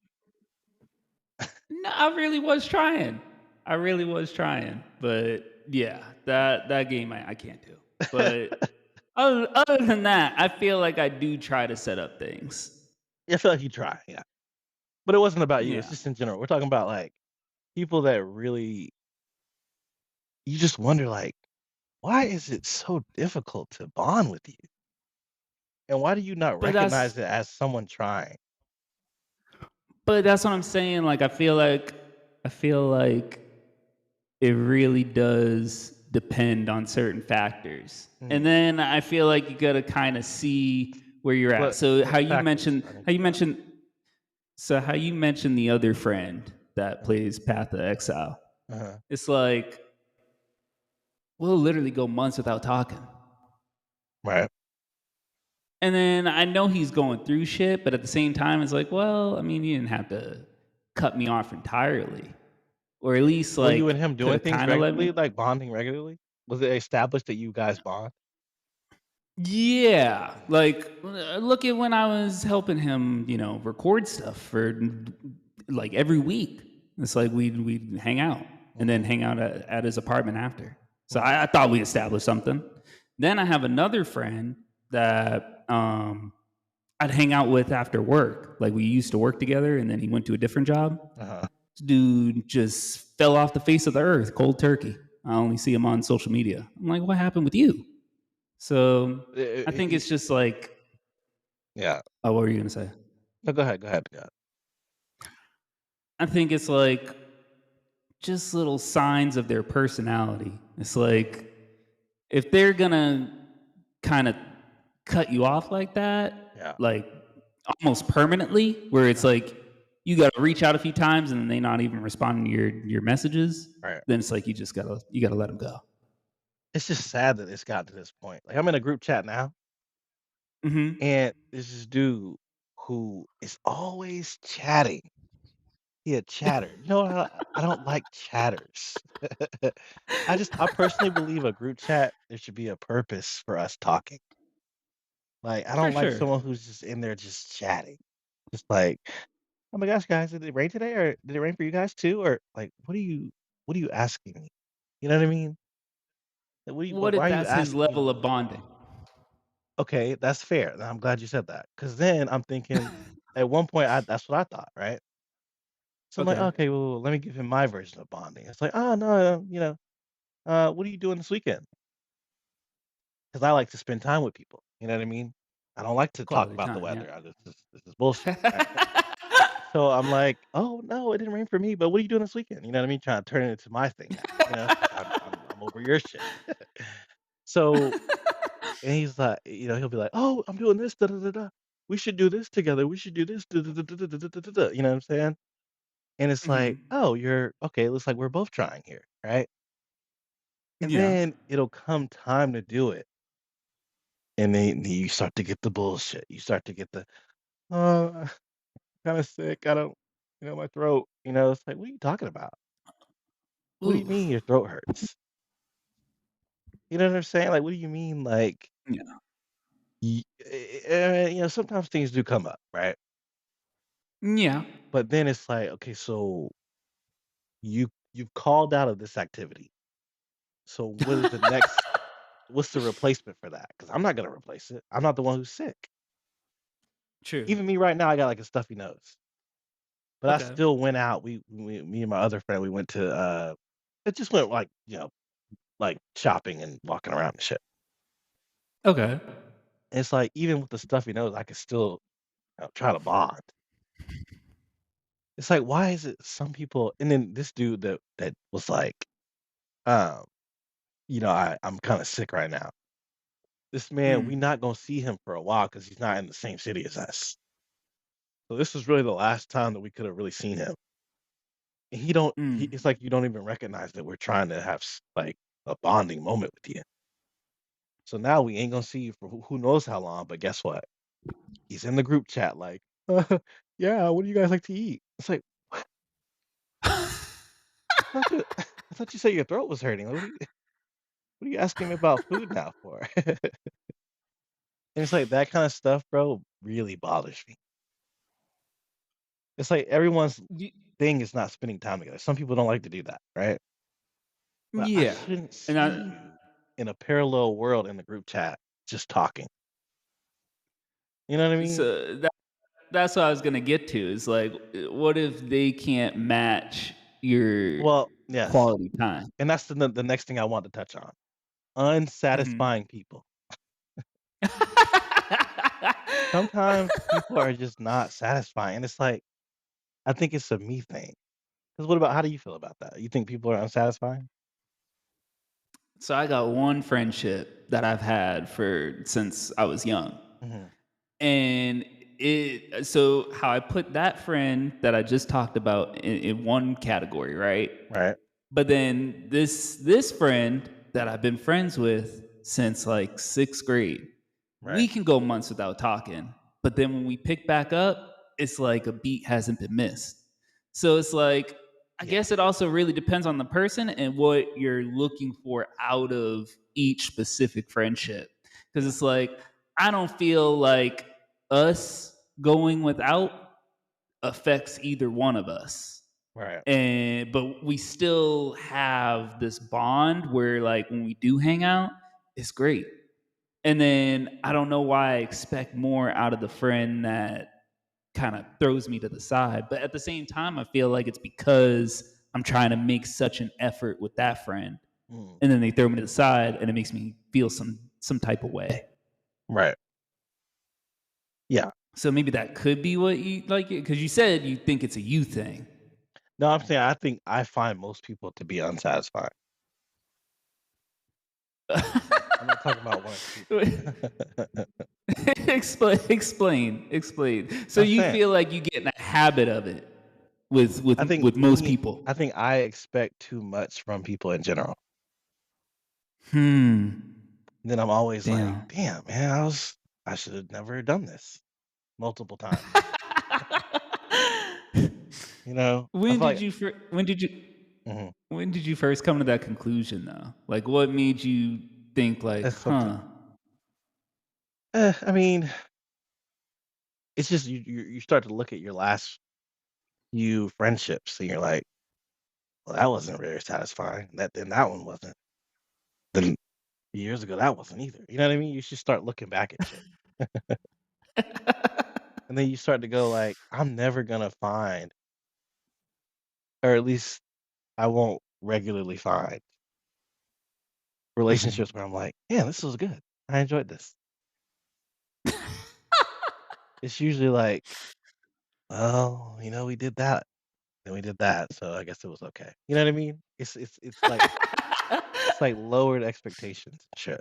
A: no, I really was trying. I really was trying, but yeah, that game I can't do. But other than that, I feel like I do try to set up things.
C: I feel like you try, yeah. But it wasn't about you, it's
A: Yeah.
C: just in general. We're talking about, like, people that really you just wonder, like, why is it so difficult to bond with you? And why do you not
A: But that's
C: recognize it as someone trying?
A: but that's what I'm saying. Like I feel like it really does depend on certain factors. And
C: Mhm.
A: then I feel like you got to kind of see where you're at. So
C: What factors? I need to know.
A: how you mentioned the other friend that
C: Uh-huh,
A: plays Path of Exile.
C: uh-huh,
A: It's like we'll literally go months without talking.
C: right.
A: And then I know he's going through shit, but at the same time it's like, well, I mean, you didn't have to cut me off entirely. Or at least
C: Were you and
A: like
C: him
A: could
C: doing
A: have
C: things
A: kind of let
C: regularly,
A: me.
C: like bonding regularly? Was it established that you guys bond?
A: Yeah, like look at when I was helping him, record stuff for like every week. It's like we'd hang out and then
C: Mhm,
A: hang out at his apartment after. So
C: mhm,
A: I thought we established something. Then I have another friend that I'd hang out with after work. Like we used to work together, and then he went to a different job.
C: Uh-huh.
A: This dude just fell off the face of the earth, cold turkey. I only see him on social media. I'm like, what happened with you? So I think it's just like,
C: Yeah.
A: oh, what were you gonna say?
C: No, go ahead, go ahead, go ahead.
A: I think it's like just little signs of their personality. It's like if they're gonna kind of cut you off like that,
C: Yeah.
A: like almost permanently, where it's
C: Uh-huh.
A: like you got to reach out a few times and they not even responding to your messages,
C: Right.
A: then it's like you gotta let them go.
C: It's just sad that it's gotten to this point. Like, I'm in a group chat now,
A: Hmm.
C: and there's this dude who is always chatting. He a chatter. You know what? I don't like chatters. I personally believe a group chat, there should be a purpose for us talking. Like, I
A: For
C: don't like
A: sure.
C: someone who's just in there just chatting. Just like, "Oh my gosh, guys, did it rain today, or did it rain for you guys too?" Or like, what are you asking me? You know what I mean? Like,
A: What
C: why
A: if
C: are you
A: that's his
C: asking me?
A: level of bonding?
C: Okay, that's fair. And I'm glad you said that, because then I'm thinking at one point, that's what I thought, right? So I'm like,
A: Okay.
C: "Okay, well, let me give him my version of bonding." It's like, "Oh, no, what are you doing this weekend?" Because I like to spend time with people, you know what I mean? I don't like to talk
A: Quality
C: about the
A: time. Yeah.
C: weather. This is bullshit, right? So I'm like, "Oh, no, it didn't rain for me, but what are you doing this weekend?" You know what I mean? Trying to turn it into my thing now, because I'm over your shit. So and he's like, he'll be like, "Oh, I'm doing this, da da da da. We should do this together. We should do this, da da da da da da da da da." You know what I'm saying? And it's like,
A: Hmm.
C: "Oh, you're okay, looks like we're both trying here, right?" And
A: Yeah.
C: then it'll come time to do it, and then you start to get the bullshit. You start to get the, "Oh, I'm kinda sick. I don't my throat." It's like, "What are you talking about? What do you mean
A: Oof.
C: your throat hurts?" You know what I'm saying? Like, what do you mean, like,
A: Yeah.
C: sometimes things do come up, right?
A: Yeah.
C: But then it's like, okay, so you've called out of this activity. So what is the next what's the replacement for that? Because 'Cause I'm not gonna replace it. I'm not the one who's sick.
A: True.
C: Even me right now, I got, like, a stuffy nose, but I
A: Okay.
C: still went out. Me and my other friend, we went to, it just went, like, like, shopping and walking around and shit.
A: Okay.
C: And it's like, even with the stuffy nose, I could still, try to bond. It's like, why is it some people and then this dude that was like, um, I'm kinda sick right now. This man, we
A: Mm.
C: not gonna see him for a while because he's not in the same city as us. So this was really the last time that we could have really seen him. And it's
A: Mm.
C: like you don't even recognize that we're trying to have like a bonding moment with you. So now we ain't gonna see you for who knows how long, but guess what? He's in the group chat like, yeah, what do you guys like to eat? It's like, I thought you said your throat was hurting. Like, what are you asking me about food now for? And it's like that kind of stuff, bro, really bothers me. It's like everyone's
A: Y-
C: thing is not spending time together. Some people don't like to do that, right? But I
A: Yeah.
C: shouldn't
A: And
C: see you in a parallel world in the group chat just talking. You know what I mean?
A: that's what I was gonna get to. Is like, what if they can't match your
C: Well, yes.
A: quality time?
C: And that's the next thing I want to touch on.
A: Mhm.
C: Unsatisfying people. Sometimes people are just not satisfying. And it's like, I think it's a me thing. Because what about how do you feel about that? You think people are unsatisfying?
A: So I got one friendship that I've had for since I was young.
C: Hmm.
A: And so how I put that friend that I just talked about in one category, right?
C: Right.
A: But then this friend that I've been friends with since like 6th grade,
C: Right.
A: we can go months without talking. But then when we pick back up, it's like a beat hasn't been missed. So it's like I
C: Yeah.
A: guess it also really depends on the person and what you're looking for out of each specific friendship. Because
C: Yeah.
A: it's like I don't feel like us going without affects either one of us,
C: Right.
A: and but we still have this bond where like when we do hang out, it's great. And then I don't know why I expect more out of the friend that kind of throws me to the side. But at the same time, I feel like it's because I'm trying to make such an effort with that friend.
C: Mm,
A: And then they throw me to the side and it makes me feel some type of way.
C: right. Yeah.
A: So maybe that could be what you like because you said you think it's a you thing.
C: No, I'm saying I think I find most people to be unsatisfying. I'm not talking about one or two people.
A: Explain. So
C: I'm
A: you
C: saying,
A: feel like you get in a habit of it with with
C: I think
A: with most
C: me
A: people.
C: I think I expect too much from people in general.
A: Hmm.
C: And then I'm always like,
A: Damn.
C: "Damn, man, I should have never done this multiple times." You know? I
A: when
C: feel
A: did
C: like
A: you when did you
C: mhm,
A: when did you first come to that conclusion though? Like what made you think like,
C: that's something
A: huh?
C: I mean, it's just you start to look at your last few friendships and you're like, "Well, that wasn't very satisfying. That one wasn't. Then years ago, that wasn't either." You know what I mean? You should start looking back at shit. And then you start to go like, "I'm never gonna find, or at least I won't regularly find
A: Mhm.
C: relationships where I'm like, yeah, this was good. I enjoyed this." It's usually like, "Well, we did that, and we did that, so I guess it was okay." You know what I mean? It's like lowered expectations and shit.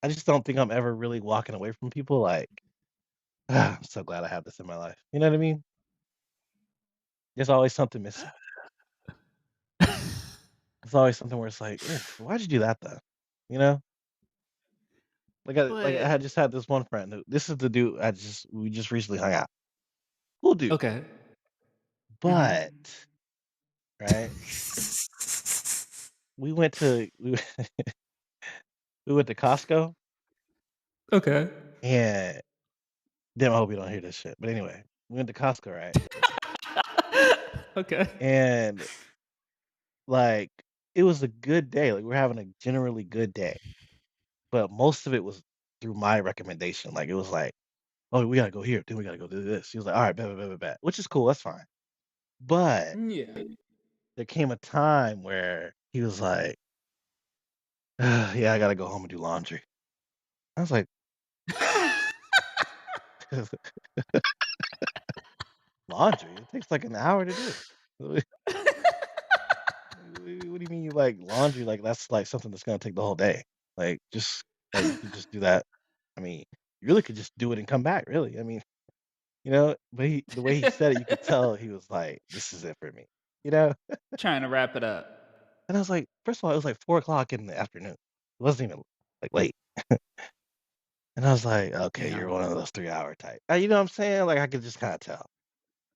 C: I just don't think I'm ever really walking away from people like, "Ah, I'm so glad I have this in my life." You know what I mean? There's always something missing. There's always something where it's like, "Ugh, why'd you do that though?" You know? Like I
A: But
C: had just had this one friend who this is the dude we just recently hung out. Cool dude.
A: okay. Mhm.
C: But, right, we went to we we went to Costco,
A: Okay.
C: and damn, I hope you don't hear this shit. But anyway, we went to Costco, right?
A: Okay.
C: And, like, it was a good day, like, we're having a generally good day, but most of it was through my recommendation, like, it was like, "Oh, we gotta go here, then we gotta go do this." He was like, "Alright, bet, bet, bet, bet, bet," which is cool, that's fine. But
A: Yeah.
C: there came a time where he was like, Yeah, I gotta go home and do laundry." I was like, "Laundry? It takes, like, an hour to do." What do you mean you like laundry? Like, that's, like, something that's gonna take the whole day. Like, just like, you could just do that. I mean, you really could just do it and come back, really. I mean, but the way he said it, you could tell he was like, "This is it for me." You know?
A: Trying to wrap it up.
C: And I was like, first of all, it was like 4 o'clock in the afternoon. It wasn't even, like, late. And I was like, "Okay, you're
A: Damn.
C: one of those 3-hour type." You know what I'm saying? Like, I could just kinda tell.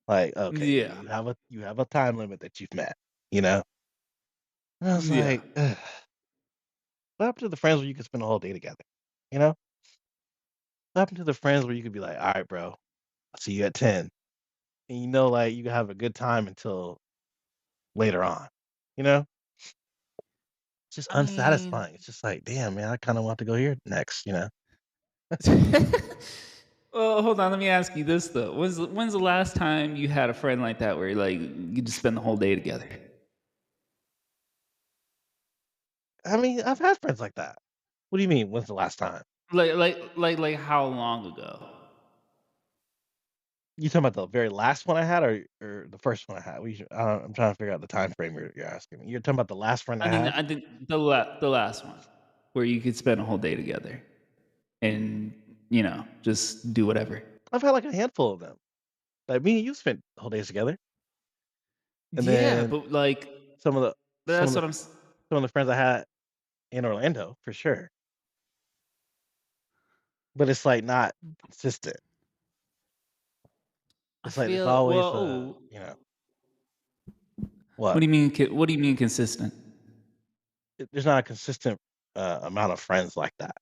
C: Like, okay,
A: Yeah.
C: you have a time limit that you've met, you know? And I was
A: Yeah.
C: like, "Ugh." What happened to the friends where you could spend the whole day together? You know? What happened to the friends where you could be like, "Alright, bro, I'll see you at 10." And like, you can have a good time until later on, you know? It's just
A: I mean,
C: unsatisfying. It's just like, "Damn, man, I kinda want to go here next," you know?
A: well, hold on. Let me ask you this though. When's the last time you had a friend like that where like you just spend the whole day together?
C: I mean, I've had friends like that. What do you mean, when's the last time?
A: Like how long ago?
C: You talking about the very last one I had or the first one I had? I'm trying to figure out the time frame you're asking me. You're talking about the last friend I had?
A: I think the last one where you could spend a whole day together and just do whatever.
C: I've had, like, a handful of them. Like, me and you spent whole days together, and
A: Yeah,
C: then
A: but like
C: some of the some of
A: that's
C: the
A: what
C: some of the friends I had in Orlando, for sure, but it's, like, not consistent.
A: I
C: It's like there's
A: feel.
C: always
A: Well, what
C: what?
A: do you mean? What do you mean consistent?
C: There's not a consistent, amount of friends like that.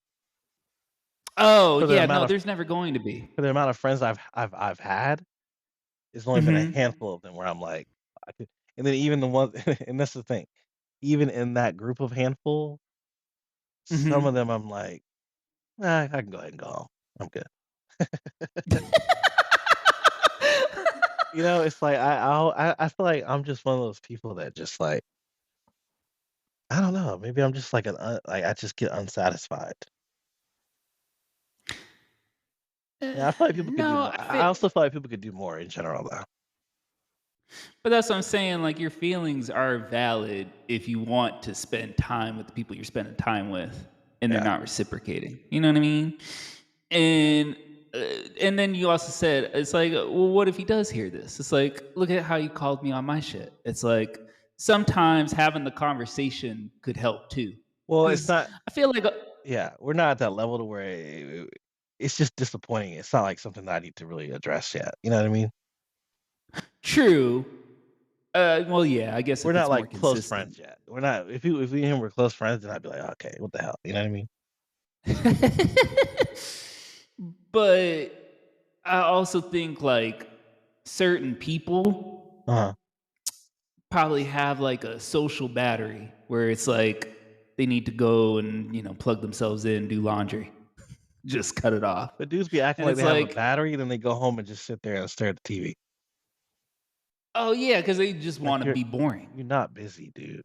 A: Oh
C: For the
A: yeah,
C: amount
A: no,
C: of
A: there's never going to be.
C: for the amount of friends I've had, it's only been a
A: Hmm.
C: handful of them where I'm like, I could and then even the ones and that's the thing, even in that group of handful, some of them
A: Hmm.
C: I'm like, I can go ahead and go home. I'm good. It's like I feel like I'm just one of those people that just like I don't know. Maybe I'm just like like I just get unsatisfied. Yeah, I feel like people could do
A: No,
C: more. I also feel like people could do more in general, though.
A: but that's what I'm saying, like, your feelings are valid if you want to spend time with the people you're spending time with, and they're
C: Yeah.
A: not reciprocating, you know what I mean? And, uh, and then you also said, it's like, well, what if he does hear this? It's like, look at how you called me on my shit. It's like, sometimes having the conversation could help too,
C: Well, it's
A: because
C: not.
A: I feel like
C: Yeah, we're not at that level to where it's just disappointing. It's not like something that I need to really address yet. You know what I mean?
A: true. Well, yeah, I guess
C: We're
A: if
C: not
A: it's more
C: like close
A: consistent.
C: friends yet. We're not. If we and him were close friends, then I'd be like, okay, what the hell? You know what I mean?
A: But I also think like certain people
C: Uh huh.
A: probably have like a social battery where it's like they need to go and, plug themselves in, do laundry, just cut it off.
C: But dudes be acting
A: And
C: like
A: it's
C: they have a
A: like,
C: battery, then they go home and just sit there and stare at the TV.
A: oh yeah, because they just
C: Like
A: want to be boring.
C: you're not busy, dude.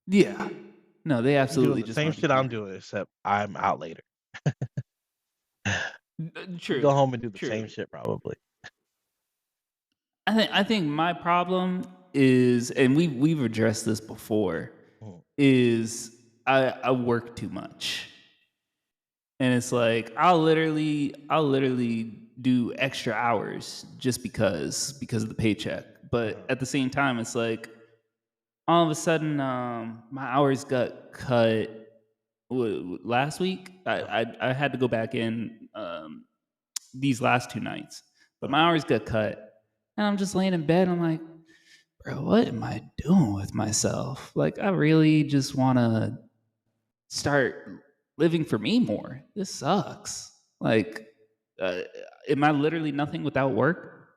A: Yeah. No, they
C: You're doing
A: absolutely
C: the
A: just
C: same
A: want to be
C: shit I'm
A: boring.
C: doing, except I'm out later. You go
A: True.
C: home and do the same
A: True.
C: shit probably.
A: I think my problem is, and we've addressed this before,
C: Mhm.
A: is I work too much. And it's like I'll literally do extra hours just because of the paycheck. But
C: Uh-huh.
A: at the same time, it's like all of a sudden my hours got cut last week. I,
C: Uh-huh.
A: I I had to go back in these last 2 nights, but my
C: Uh-huh.
A: hours got cut, and I'm just laying in bed. I'm like, bro, what am I doing with myself? Like, I really just want to start living for me more. This sucks. Like, uh, am I literally nothing without work?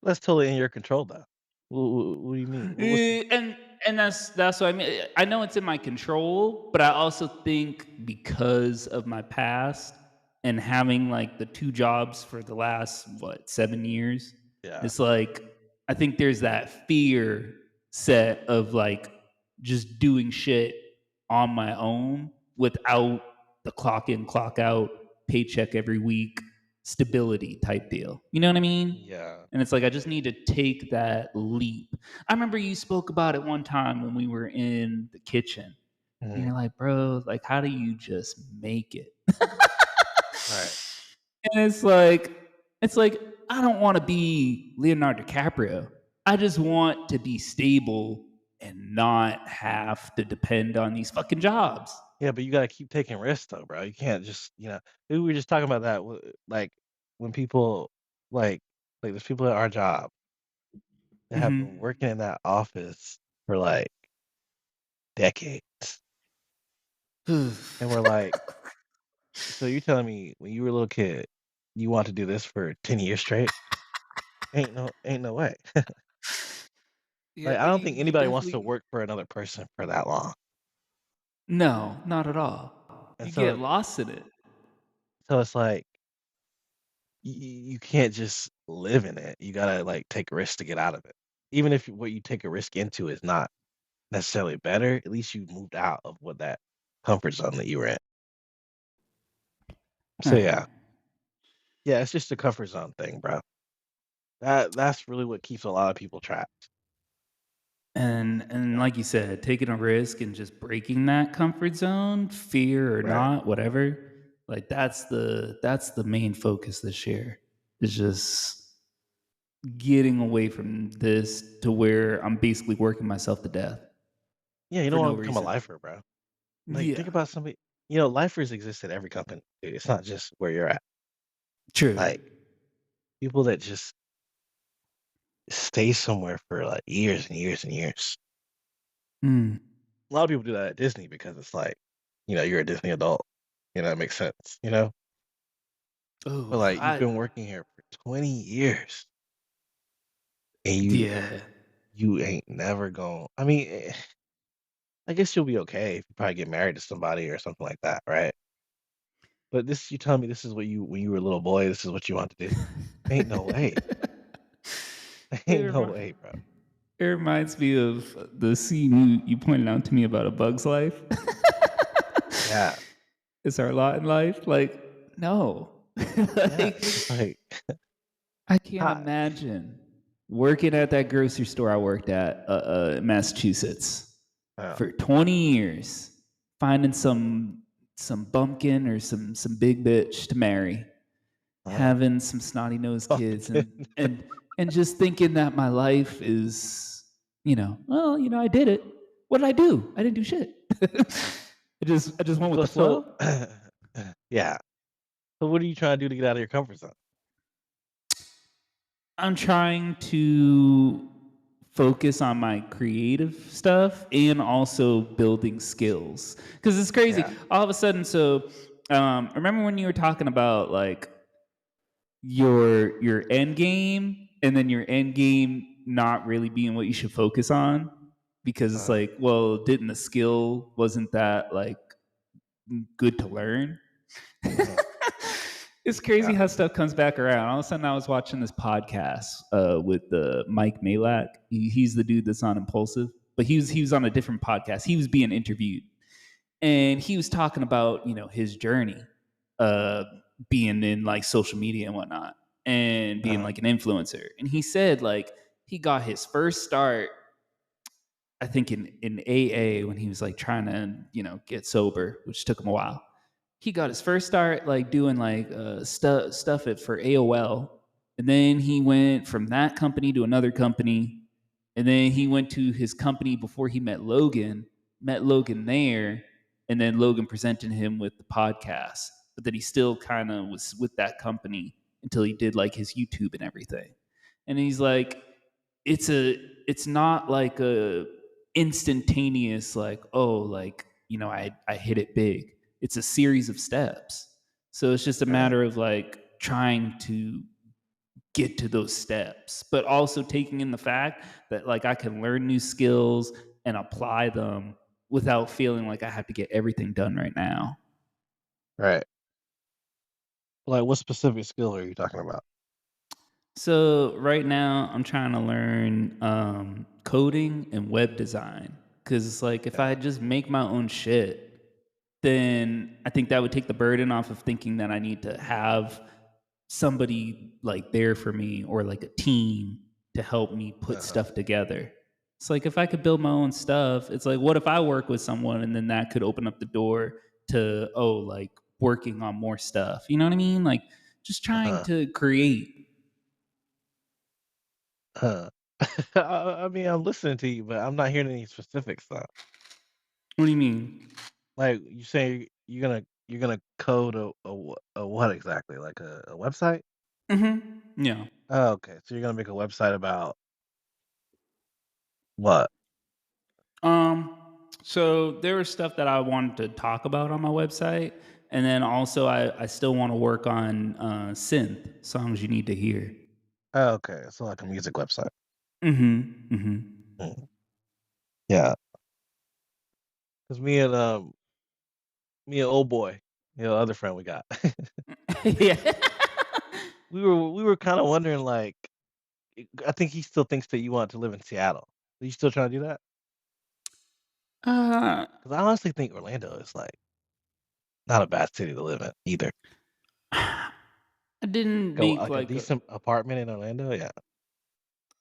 C: That's totally in your control, though. What do you mean? What's
A: And that's what I mean. I know it's in my control, but I also think because of my past and having like the two jobs for the last 7 years,
C: yeah.
A: it's like I think there's that fear set of like just doing shit on my own without the clock in, clock out, paycheck every week, stability type deal. You know what I mean?
C: Yeah.
A: And it's like I just need to take that leap. I remember you spoke about it one time when we were in the kitchen. And
C: Mhm.
A: you're like, bro, like, how do you just make it?
C: Right.
A: And it's like, I don't want to be Leonardo DiCaprio. I just want to be stable and not have to depend on these fucking jobs.
C: Yeah, but you gotta keep taking risks though, bro. You can't just, we were just talking about that, like when people like there's people at our job that have been
A: Hmm.
C: working in that office for like decades, and we're like, so you're telling me when you were a little kid, you want to do this for 10 years straight? Ain't no way. Like
A: Yeah,
C: I don't
A: you,
C: think
A: you
C: anybody wants to
A: definitely.
C: work for another person for that long,
A: No, not at all.
C: and
A: You get
C: so
A: lost in it.
C: it's like you can't just live in it. You gotta like take risks to get out of it. Even if what you take a risk into is not necessarily better, at least you moved out of what that comfort zone that you were in. So
A: Right.
C: yeah, yeah, it's just a comfort zone thing, bro. That's really what keeps a lot of people trapped.
A: And
C: Yeah,
A: like you said, taking a risk and just breaking that comfort zone, fear or
C: right.
A: not, whatever, like that's the main focus this year. Is just getting away from this to where I'm basically working myself to death
C: Yeah, you
A: for
C: don't want
A: no
C: to become a
A: reason.
C: lifer, bro. Like think
A: Yeah.
C: about somebody. Lifers exist at every company. Dude. It's not just where you're at.
A: True.
C: Like people that just stay somewhere for like years and years and years.
A: Mm.
C: A lot of people do that at Disney because it's like, you're a Disney adult. It makes sense, But
A: Oh,
C: like you've been working here for 20 years and
A: yeah.
C: you ain't never going. I mean, I guess you'll be okay if you probably get married to somebody or something like that, right? But this you telling me this is what you when you were a little boy, this is what you want to do? Ain't no way.
A: It,
C: Ain't no
A: remi-
C: way, bro.
A: it reminds me of the scene you pointed out to me about A Bug's Life.
C: Yeah.
A: It's our lot in life. Like, no.
C: Yeah.
A: Like,
C: It's like,
A: I can't
C: how
A: imagine working at that grocery store I worked at, Massachusetts,
C: oh,
A: for 20 years, finding some bumpkin or some big bitch to marry,
C: uh,
A: having some snotty nosed kids,
C: pumpkin.
A: and just thinking that my life is, well, I did it. What did I do? I didn't do shit. I just went with the
C: But so
A: flow.
C: yeah. So what are you trying to do to get out of your comfort zone?
A: I'm trying to focus on my creative stuff and also building skills, because it's crazy
C: Yeah.
A: all of a sudden. So remember when you were talking about like your end game, and then your end game not really being what you should focus on, because it's
C: Uh,
A: like, well, didn't the skill, wasn't that like good to learn?
C: uh,
A: It's crazy
C: yeah.
A: how stuff comes back around. All of a sudden, I was watching this podcast with Mike Malak. He's the dude that's on Impulsive, but he was on a different podcast. He was being interviewed, and he was talking about his journey, uh, being in like social media and whatnot, and being
C: Uh,
A: like an influencer. And he said like he got his first start, I think in AA, when he was like trying to get sober, which took him a while. He got his first start like doing like stuff it for AOL, and then he went from that company to another company, and then he went to his company before he met Logan. Met Logan there, and then Logan presented him with the podcast. But then he still kind of was with that company until he did like his YouTube and everything. And he's like, it's not like a instantaneous like, oh, like I hit it big. It's a series of steps. So it's just a
C: right.
A: matter of like trying to get to those steps, but also taking in the fact that like I can learn new skills and apply them without feeling like I have to get everything done right now.
C: Right. Like what specific skill are you talking about?
A: So right now I'm trying to learn coding and web design, because it's like if
C: Yeah.
A: I just make my own shit, then I think that would take the burden off of thinking that I need to have somebody like there for me, or like a team to help me put
C: Uh-huh.
A: stuff together. It's like if I could build my own stuff, it's like what if I work with someone and then that could open up the door to, oh, like working on more stuff. You know what I mean? Like just trying
C: Uh-huh.
A: to create.
C: Uh. I mean, I'm listening to you, but I'm not hearing any specifics though.
A: What do you mean?
C: Like you say you're gonna code a what exactly? Like a website?
A: Yeah.
C: Oh, okay. So you're gonna make a website about what?
A: So there was stuff that I wanted to talk about on my website, and then also I still want to work on synth songs you need to hear.
C: Oh, okay. So like a music website.
A: Mm-hmm. Mm-hmm.
C: Mm. Yeah. Cause me and old boy, other friend we got.
A: Yeah.
C: we were kind of wondering like I think he still thinks that you want to live in Seattle. Are you still trying to do that?
A: uh,
C: Because I honestly think Orlando is like not a bad city to live in either.
A: I didn't
C: Go
A: make
C: like a
A: like
C: decent apartment in Orlando, yeah.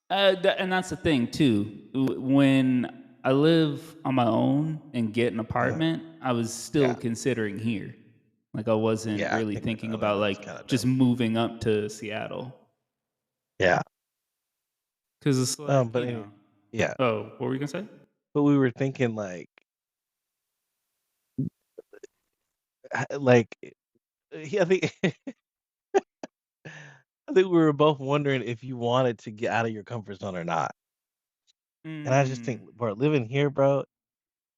A: and that's the thing too. When I live on my own and get an
C: Uh,
A: apartment, I was still
C: yeah,
A: considering here. Like I wasn't
C: yeah. I
A: really
C: think
A: thinking about
C: Orlando is kind
A: like
C: of
A: just
C: dope.
A: moving up to Seattle,
C: Yeah.
A: because it's like
C: But anyway, yeah.
A: Oh, what were you gonna say?
C: But we were thinking like I think I think we were both wondering if you wanted to get out of your comfort zone or not. And I just think,
A: Mm,
C: bro, living here, bro,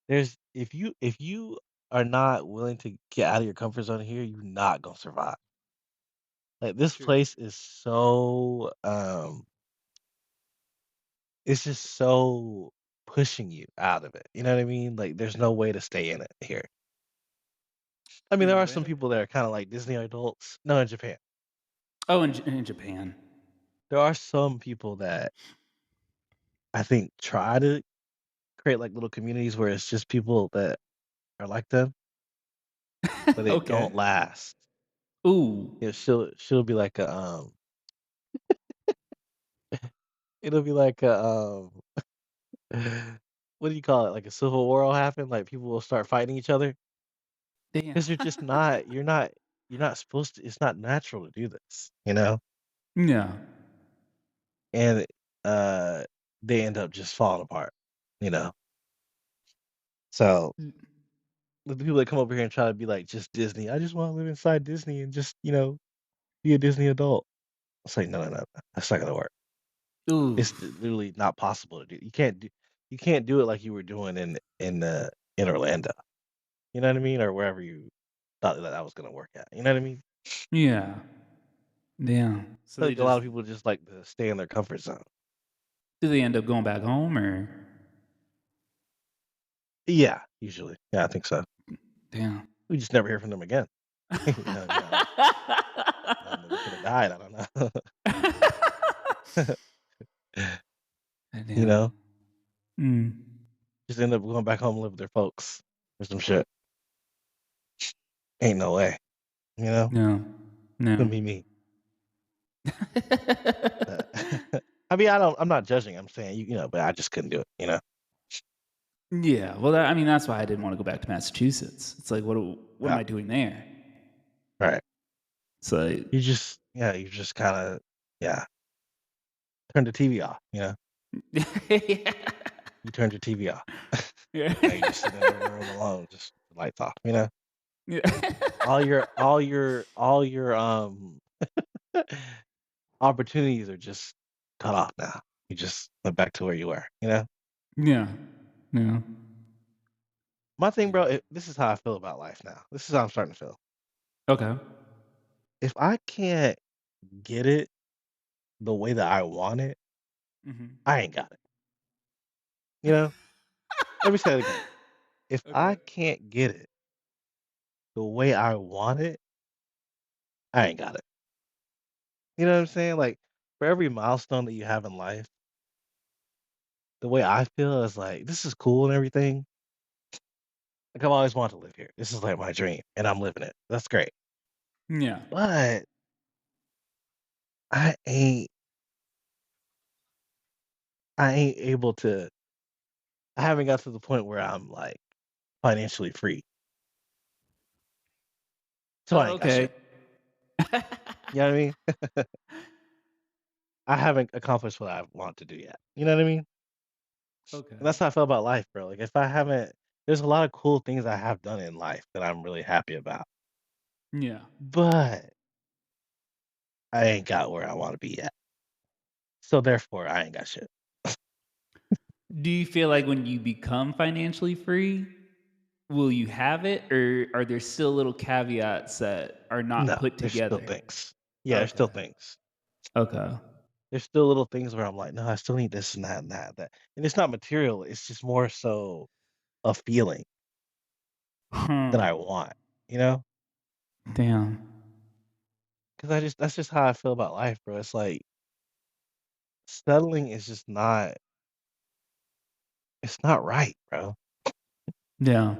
C: there's if you are not willing to get out of your comfort zone here, you're not gonna survive. Like this
A: true.
C: place is so it's just so pushing you out of it. You know what I mean? Like there's no way to stay in it here. I mean,
A: In
C: there are some
A: Orlando?
C: people that are kinda like Disney adults. No, in Japan.
A: Oh, in Japan.
C: There are some people that I think try to create, like, little communities where it's just people that are like them, but they
A: Okay.
C: don't last.
A: Ooh.
C: You know, she'll be like a, it'll be like a, what do you call it? Like a civil war will happen, like, people will start fighting each other
A: Damn.
C: because 'cause you're just not you're not supposed to it's not natural to do this, you know?
A: Yeah.
C: And, uh, they end up just falling apart, you know? So, the people that come over here and try to be like just Disney, "I just wanna live inside Disney and just, be a Disney adult." It's like, "No, no, no, no, that's not gonna work." It's
A: Oof.
C: literally not possible to do. You can't do it like you were doing in Orlando. You know what I mean? Or wherever you thought that was gonna work at. You know what I mean?
A: Yeah. Damn. So
C: I
A: they
C: think a lot
A: just
C: of people just like to stay in their comfort zone.
A: do they end up going back home or
C: Yeah, usually. Yeah, I think so.
A: damn.
C: We just never hear from them again. Like, they could have died. I don't know. You know,
A: Damn. Mm.
C: just end up going back home and live with their folks or some shit. Ain't no way. You know,
A: No.
C: couldn't
A: No.
C: be me. Uh, I mean, I'm not judging. I'm saying but I just couldn't do it. You know.
A: Yeah. Well, I mean, that's why I didn't want to go back to Massachusetts. It's like, what am
C: Yeah.
A: I doing there?
C: Right.
A: It's like,
C: You just kinda yeah, turn the TV off, you know?
A: yeah.
C: You turned your TV off.
A: Yeah.
C: Now you're just sitting in the living room alone, just the lights off, you know?
A: Yeah.
C: All your opportunities are just cut off now. You just went back to where you were, you know?
A: Yeah. Yeah.
C: My thing, bro,
A: Yeah.
C: this is how I feel about life now. This is how I'm starting to feel.
A: Okay.
C: If I can't get it the way that I want it,
A: Mhm.
C: I ain't got it, you know? Let me say it again. If I
A: Okay.
C: can't get it the way I want it, I ain't got it. You know what I'm saying? Like, for every milestone that you have in life, the way I feel is like, this is cool and everything. Like, I've always wanted to live here. This is like my dream, and I'm living it. That's great.
A: Yeah.
C: But I ain't, I ain't able to. I haven't got to the point where I'm like financially free, so I
A: Oh,
C: ain't got
A: okay.
C: shit. You know what I mean? I haven't accomplished what I want to do yet. You know what I mean?
A: Okay.
C: And that's how I feel about life, bro. Like, if I haven't, there's a lot of cool things I have done in life that I'm really happy about,
A: Yeah.
C: but I ain't got where I want to be yet. So therefore, I ain't got shit.
A: Do you feel like when you become financially free, will you have it, or are there still little caveats that are not
C: No,
A: put
C: there's still
A: together?
C: things. Yeah, there's still
A: Okay.
C: things.
A: Okay.
C: There's still little things where I'm like, no, I still need this and that and that. That. And it's not material. It's just more so a feeling that I
A: Hmm.
C: want, you know?
A: Damn.
C: Because that's just how I feel about life, bro. It's like settling is just not, it's not right, bro.
A: Yeah.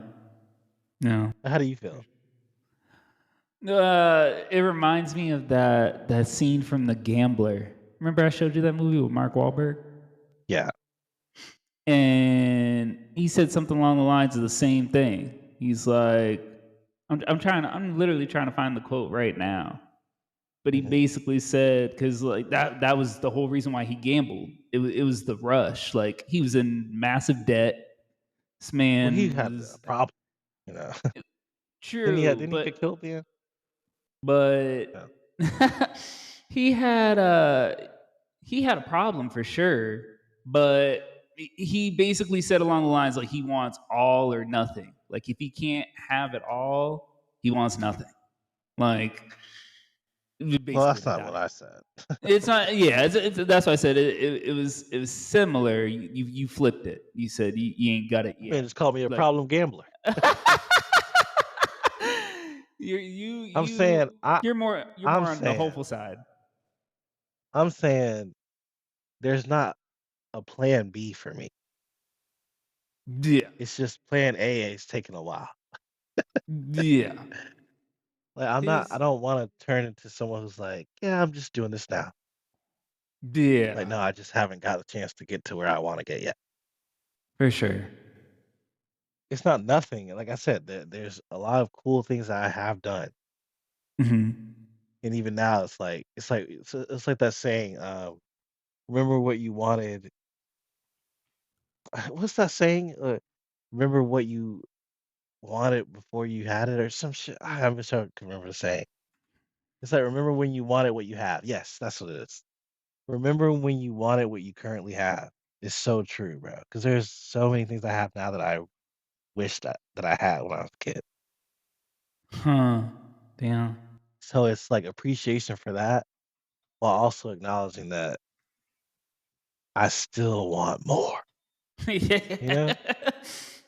A: Yeah.
C: How do you feel?
A: It reminds me of that scene from The Gambler. Remember I showed you that movie with Mark Wahlberg?
C: Yeah.
A: And he said something along the lines of the same thing. He's like, I'm literally trying to find the quote right now. But he
C: Hmm.
A: basically said, because like that was the whole reason why he gambled. It was the rush. Like he was in massive debt. This
C: Well, he
A: man
C: had a
A: was
C: problem, you know?
A: true,
C: Didn't he get killed then?
A: but
C: Yeah.
A: he had a problem for sure. But he basically said along the lines like he wants all or nothing. Like if he can't have it all, he wants nothing. Like
C: Well,
A: basically
C: that's
A: to
C: not what
A: die.
C: I said.
A: It's not. Yeah, that's why I said it was similar. You flipped it. You said you ain't got it
C: Man
A: yet.
C: just called me a
A: Like
C: problem gambler.
A: You're you
C: I'm saying
A: you
C: I
A: you're
C: I'm
A: more on the
C: saying
A: hopeful side.
C: I'm saying there's not a plan B for me.
A: Yeah.
C: It's just plan A is taking a while.
A: Yeah.
C: Like, I
A: It's
C: don't wanna turn into someone who's like, "Yeah, I'm just doing this now." Like,
A: yeah,
C: no, I just haven't got a chance to get to where I wanna get yet.
A: for sure.
C: It's not nothing, like I said, there's a lot of cool things that I have done,
A: Mhm.
C: and even now, it's like that saying, "Remember what you wanted." What's that saying? "Remember what you wanted before you had it," or some shit. I wish I could remember the saying. It's like, "Remember when you wanted what you have." Yes, that's what it is. Remember when you wanted what you currently have. It's so true, bro. Because there's so many things I have now that I wish that I had when I was a kid.
A: Huh. Damn.
C: So it's like appreciation for that, while also acknowledging that I still want more, you know?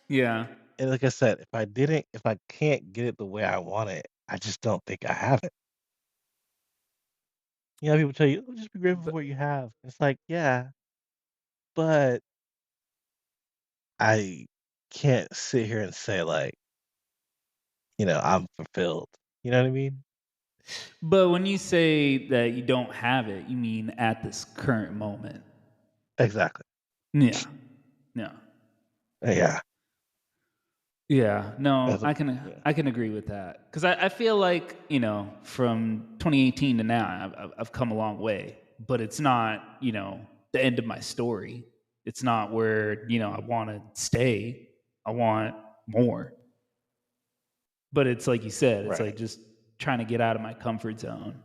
A: Yeah.
C: And like I said, if I can't get it the way I want it, I just don't think I have it. You know, people tell you, "Oh, just be grateful for
A: But
C: what you have." It's like, yeah, but I can't sit here and say like, I'm fulfilled. You know what I mean?
A: but when you say that you don't have it, you mean at this current moment.
C: Exactly.
A: Yeah. Yeah.
C: Yeah.
A: Yeah, no,
C: That's a yeah.
A: I can agree with that because I feel like from 2018 to now I've come a long way, but it's not the end of my story. It's not where I want to stay. I want more, but it's like you said, it's
C: Right.
A: like just trying to get out of my comfort zone.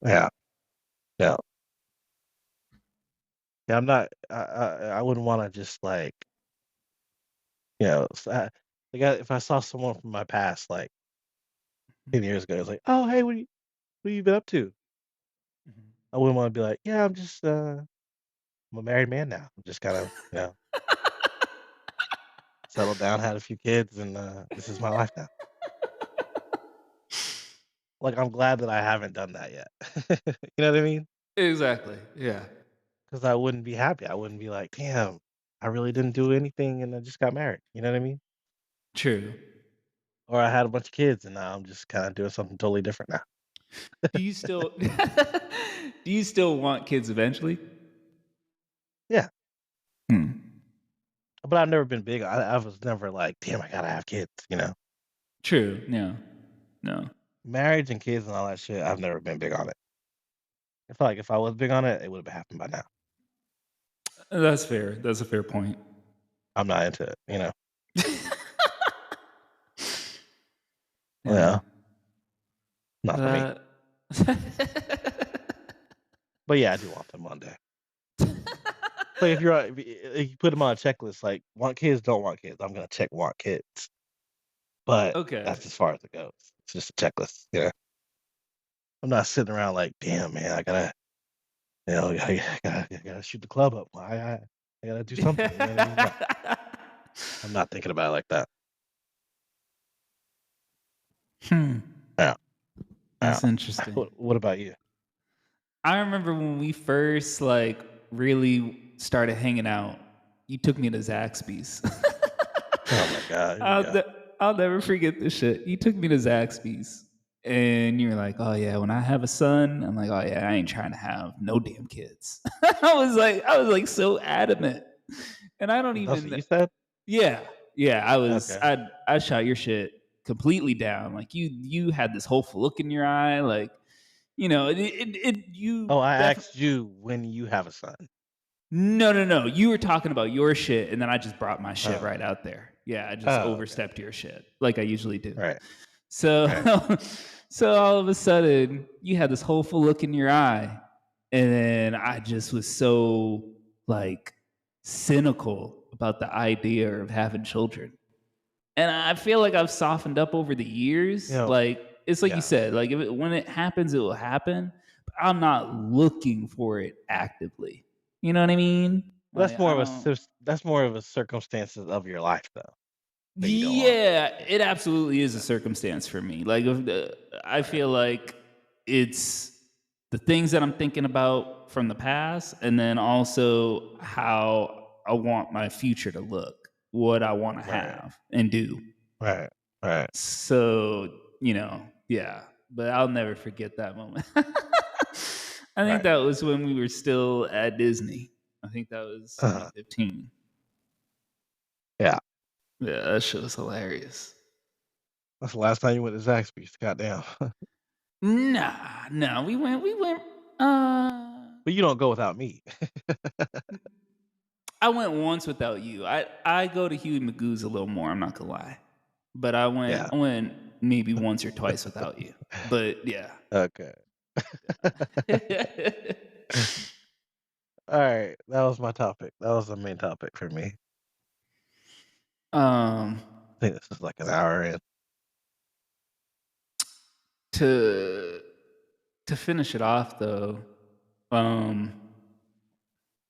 C: Yeah. Yeah. Yeah, I wouldn't wanna just, like, if I saw someone from my past, like, 10 years ago, it's like, "Oh, hey, what you been up to?"
A: Mhm.
C: I wouldn't wanna be like, "Yeah, I'm a married man now. I'm just kinda, settled down, had a few kids, and, this is my life now." Like, I'm glad that I haven't done that yet. You know what I mean?
A: Exactly. Yeah.
C: Because I wouldn't be happy. I wouldn't be like, "Damn, I really didn't do anything and I just got married." You know what I mean?
A: True.
C: Or I had a bunch of kids and now I'm just kinda doing something totally different now.
A: Do you still do you still want kids eventually?
C: Yeah.
A: Hmm.
C: But I've never been big. I was never like, "Damn, I gotta have kids," you know?
A: True. No. No.
C: Marriage and kids and all that shit, I've never been big on it. I feel like if I was big on it, it would've happened by now.
A: That's fair. That's a fair point.
C: I'm not into it, you know?
A: Yeah.
C: Yeah, not for me.
A: Uh,
C: But yeah, I do want them one day. Like if you put them on a checklist, like, want kids, don't want kids, I'm gonna check want kids, but
A: okay.
C: that's as far as it goes. It's just a checklist, you know? I'm not sitting around like, "Damn, man, I gotta, I gotta shoot the club up. I gotta do something," you know what I mean? No, I'm not thinking about it like that.
A: Hmm.
C: Yeah, yeah.
A: That's interesting.
C: What about you?
A: I remember when we first really started hanging out. You took me to Zaxby's.
C: Oh my god, here we
A: I'll
C: go.
A: ne- I'll never forget this shit. You took me to Zaxby's, and you were like, "Oh yeah, when I have a son," I'm like, "Oh yeah, I ain't trying to have no damn kids." I was like so adamant, and I don't
C: That's what
A: even.
C: you said?
A: Yeah, yeah.
C: Okay.
A: I shot your shit completely down. Like you had this hopeful look in your eye. Like you
C: Oh, I
A: definitely.
C: asked you when you have a son.
A: No, no, no. You were talking about your shit, and then I just brought my shit
C: Oh.
A: right out there. Yeah, I just
C: Oh, okay.
A: overstepped your shit like I usually do.
C: Right,
A: So,
C: right.
A: so all of a sudden, you had this hopeful look in your eye, and then I just was so like cynical about the idea of having children. And I feel like I've softened up over the
C: You
A: years.
C: know
A: Like it's like you
C: yeah.
A: said, like when it happens, it will happen. But I'm not looking for it actively. You know what I mean?
C: That's
A: Like I
C: more of a
A: don't.
C: that's more of a circumstances of your life, though. that you don't want.
A: Yeah, it absolutely is a circumstance for me. Like, if I
C: Right,
A: feel like it's the things that I'm thinking about from the past, and then also how I want my future to look, what I want to
C: right,
A: have and do.
C: right, right.
A: So, yeah, but I'll never forget that moment. I think
C: Right.
A: that was when we were still at Disney. I think that was
C: Uh-huh.
A: 2015.
C: Yeah.
A: Yeah, that shit was hilarious.
C: That's the last time you went to Zaxby's. Goddamn.
A: Nah, no, we went, uh,
C: But you don't go without me.
A: I went once without you. I go to Huey Magoo's a little more, I'm not gonna lie. But I went
C: Yeah.
A: I went maybe once or twice without you. But yeah.
C: Okay.
A: Yeah.
C: Alright, that was my topic. That was the main topic for me.
A: Um,
C: I think this is like an hour in.
A: to to finish it off though, um,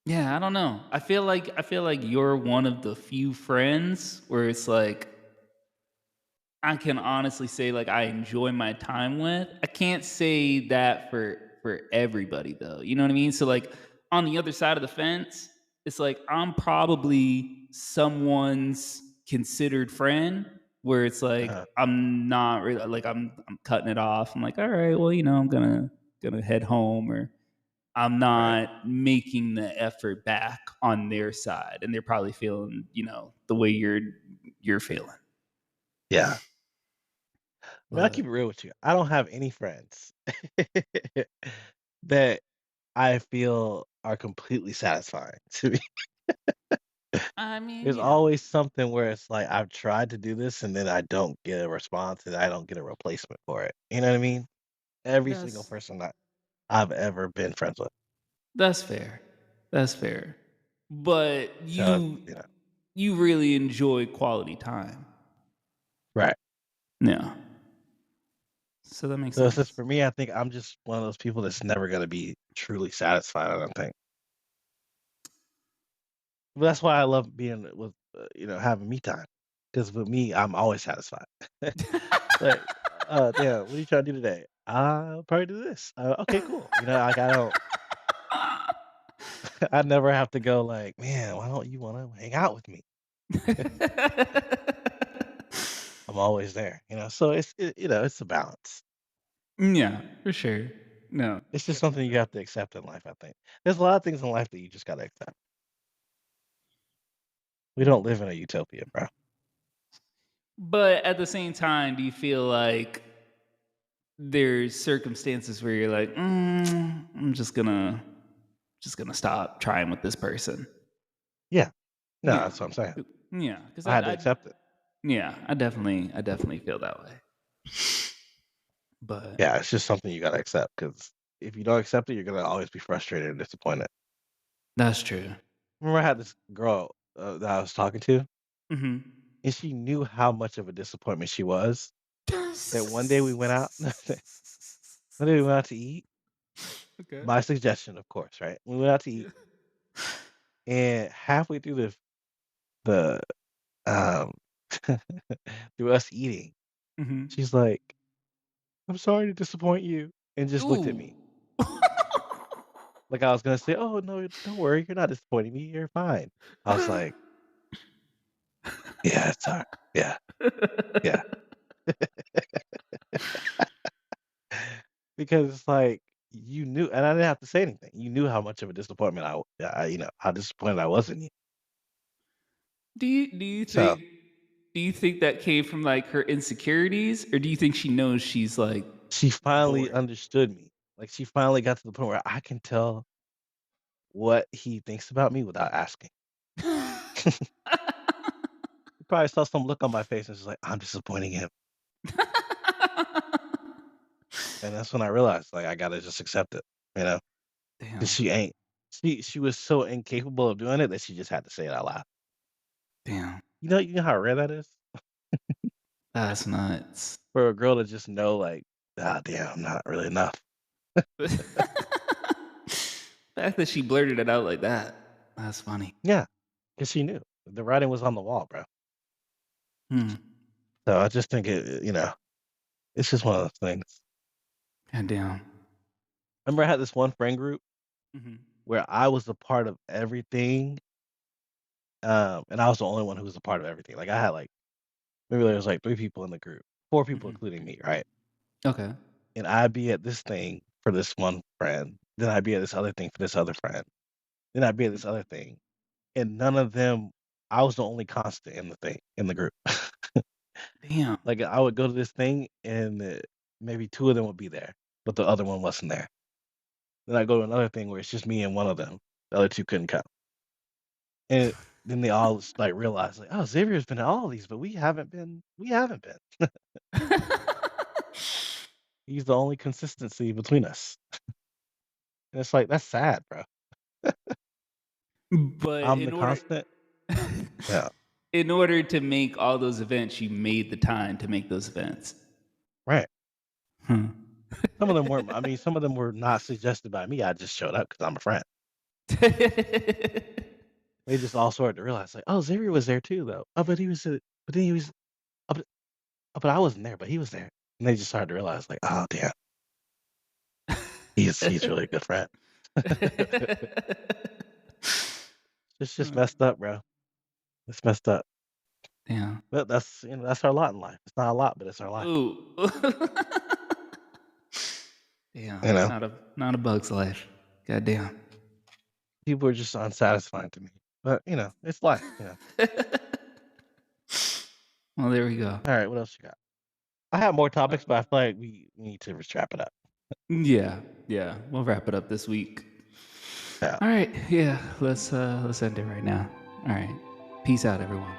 A: yeah, I don't know. I feel like you're one of the few friends where it's like I can honestly say like I enjoy my time with. I can't say that for everybody though. You know what I mean? So like on the other side of the fence, it's like I'm probably someone's considered friend where it's like
C: Uh-huh.
A: I'm not really like I'm cutting it off. I'm like, all right, well, I'm gonna head home or I'm
C: Right.
A: not making the effort back on their side. And they're probably feeling, the way you're feeling.
C: Yeah. I mean, I'll
A: But
C: keep it real with you. I don't have any friends that I feel are completely satisfying to me.
A: I mean,
C: There's always something where it's like I've tried to do this and then I don't get a response and I don't get a replacement for it. You know what I mean? Every single
A: that's
C: person that I've ever been friends with.
A: that's fair. That's fair. But
C: So,
A: you you really enjoy quality time.
C: right.
A: Yeah. So that makes
C: So it's just
A: sense.
C: for me, I think I'm just one of those people that's never gonna be truly satisfied, I don't think. But that's why I love being with, having me time. Because with me, I'm always satisfied. Like, damn, what are you trying to do today? I'll probably do this. Okay, cool. Like I don't, I never have to go like, man, why don't you want to hang out with me? I'm always there. So it's a balance.
A: Yeah, for sure. No.
C: It's just something you have to accept in life. I think there's a lot of things in life that you just gotta accept. We don't live in a utopia, bro.
A: But at the same time, do you feel like there's circumstances where you're like, I'm just gonna stop trying with this person.
C: Yeah, no,
A: Yeah,
C: that's what I'm saying.
A: yeah, because
C: I had to accept it.
A: I definitely feel that way. But
C: Yeah, it's just something you gotta accept because if you don't accept it, you're gonna always be frustrated and disappointed.
A: that's true.
C: Remember, I had this girl that I was talking to,
A: Hmm.
C: and she knew how much of a disappointment she was. That one day we went out, one day we went out to eat,
A: Okay.
C: by suggestion, of course, right? We went out to eat, and halfway through the um through us eating,
A: Hmm.
C: she's like, "I'm sorry to disappoint you," and just looked at
A: Ooh.
C: me like I was gonna say, "Oh no, don't worry, you're not disappointing me. You're fine." I was like, "Yeah, it's alright. Yeah, yeah." Because it's like you knew, and I didn't have to say anything. You knew how much of a disappointment how disappointed I was in you.
A: Do you
C: So
A: think that came from like her insecurities, or do you think she knows she's like
C: she finally
A: bored?
C: understood me. Like she finally got to the point where I can tell what he thinks about me without asking. You probably saw some look on my face and she's like, I'm disappointing him. And that's when I realized like I gotta just accept it, you know? Because
A: Damn,
C: she ain't. She was so incapable of doing it that she just had to say it out loud.
A: damn,
C: You know how rare that is?
A: that's nuts.
C: For a girl to just know like, ah damn, I'm not really enough.
A: The fact that she blurted it out like that, that's funny.
C: Yeah, because she knew. The writing was on the wall, bro.
A: Hmm.
C: So I just think it's just one of those things.
A: Goddamn.
C: Remember, I had this one friend group
A: Mhm.
C: where I was a part of everything, and I was the only one who was a part of everything. Like I had like maybe there was like 3 people in the group, 4 people
A: Mhm.
C: including me, right?
A: Okay.
C: And I'd be at this thing for this one friend, then I'd be at this other thing for this other friend, then I'd be at this other thing, and none of them. I was the only constant in the thing in the group.
A: Damn.
C: Like I would go to this thing, and maybe 2 of them would be there, but the other one wasn't there. Then I go to another thing where it's just me and one of them. The other 2 couldn't come. And then they all like realize like, oh, Xavier's been at all of these, but we haven't been. We haven't been. He's the only consistency between us. And it's like that's sad, bro.
A: But
C: I'm the constant. Yeah,
A: in order to make all those events, you made the time to make those events.
C: right.
A: Hmm.
C: Some of them weren't. I mean, some of them were not suggested by me. I just showed up because I'm a friend. They just all started to realize like, oh, Xavier was there too, though. Oh, but he was. But then he was. But I wasn't there, but he was there. And they just started to realize like, oh damn, he's really a good friend. It's just
A: Hmm.
C: messed up, bro. It's messed up.
A: Yeah.
C: But that's that's our lot in life. It's not a lot, but it's our life.
A: Ooh. Damn.
C: You know,
A: Not a bug's life. Goddamn.
C: people are just unsatisfying to me. But it's life.
A: Well, there we go.
C: All right, what else you got? I have more topics, but I feel like we need to just wrap it up.
A: Yeah. Yeah. We'll wrap it up this week.
C: Yeah.
A: All right. Yeah. Let's end it right now. All right. Peace out, everyone.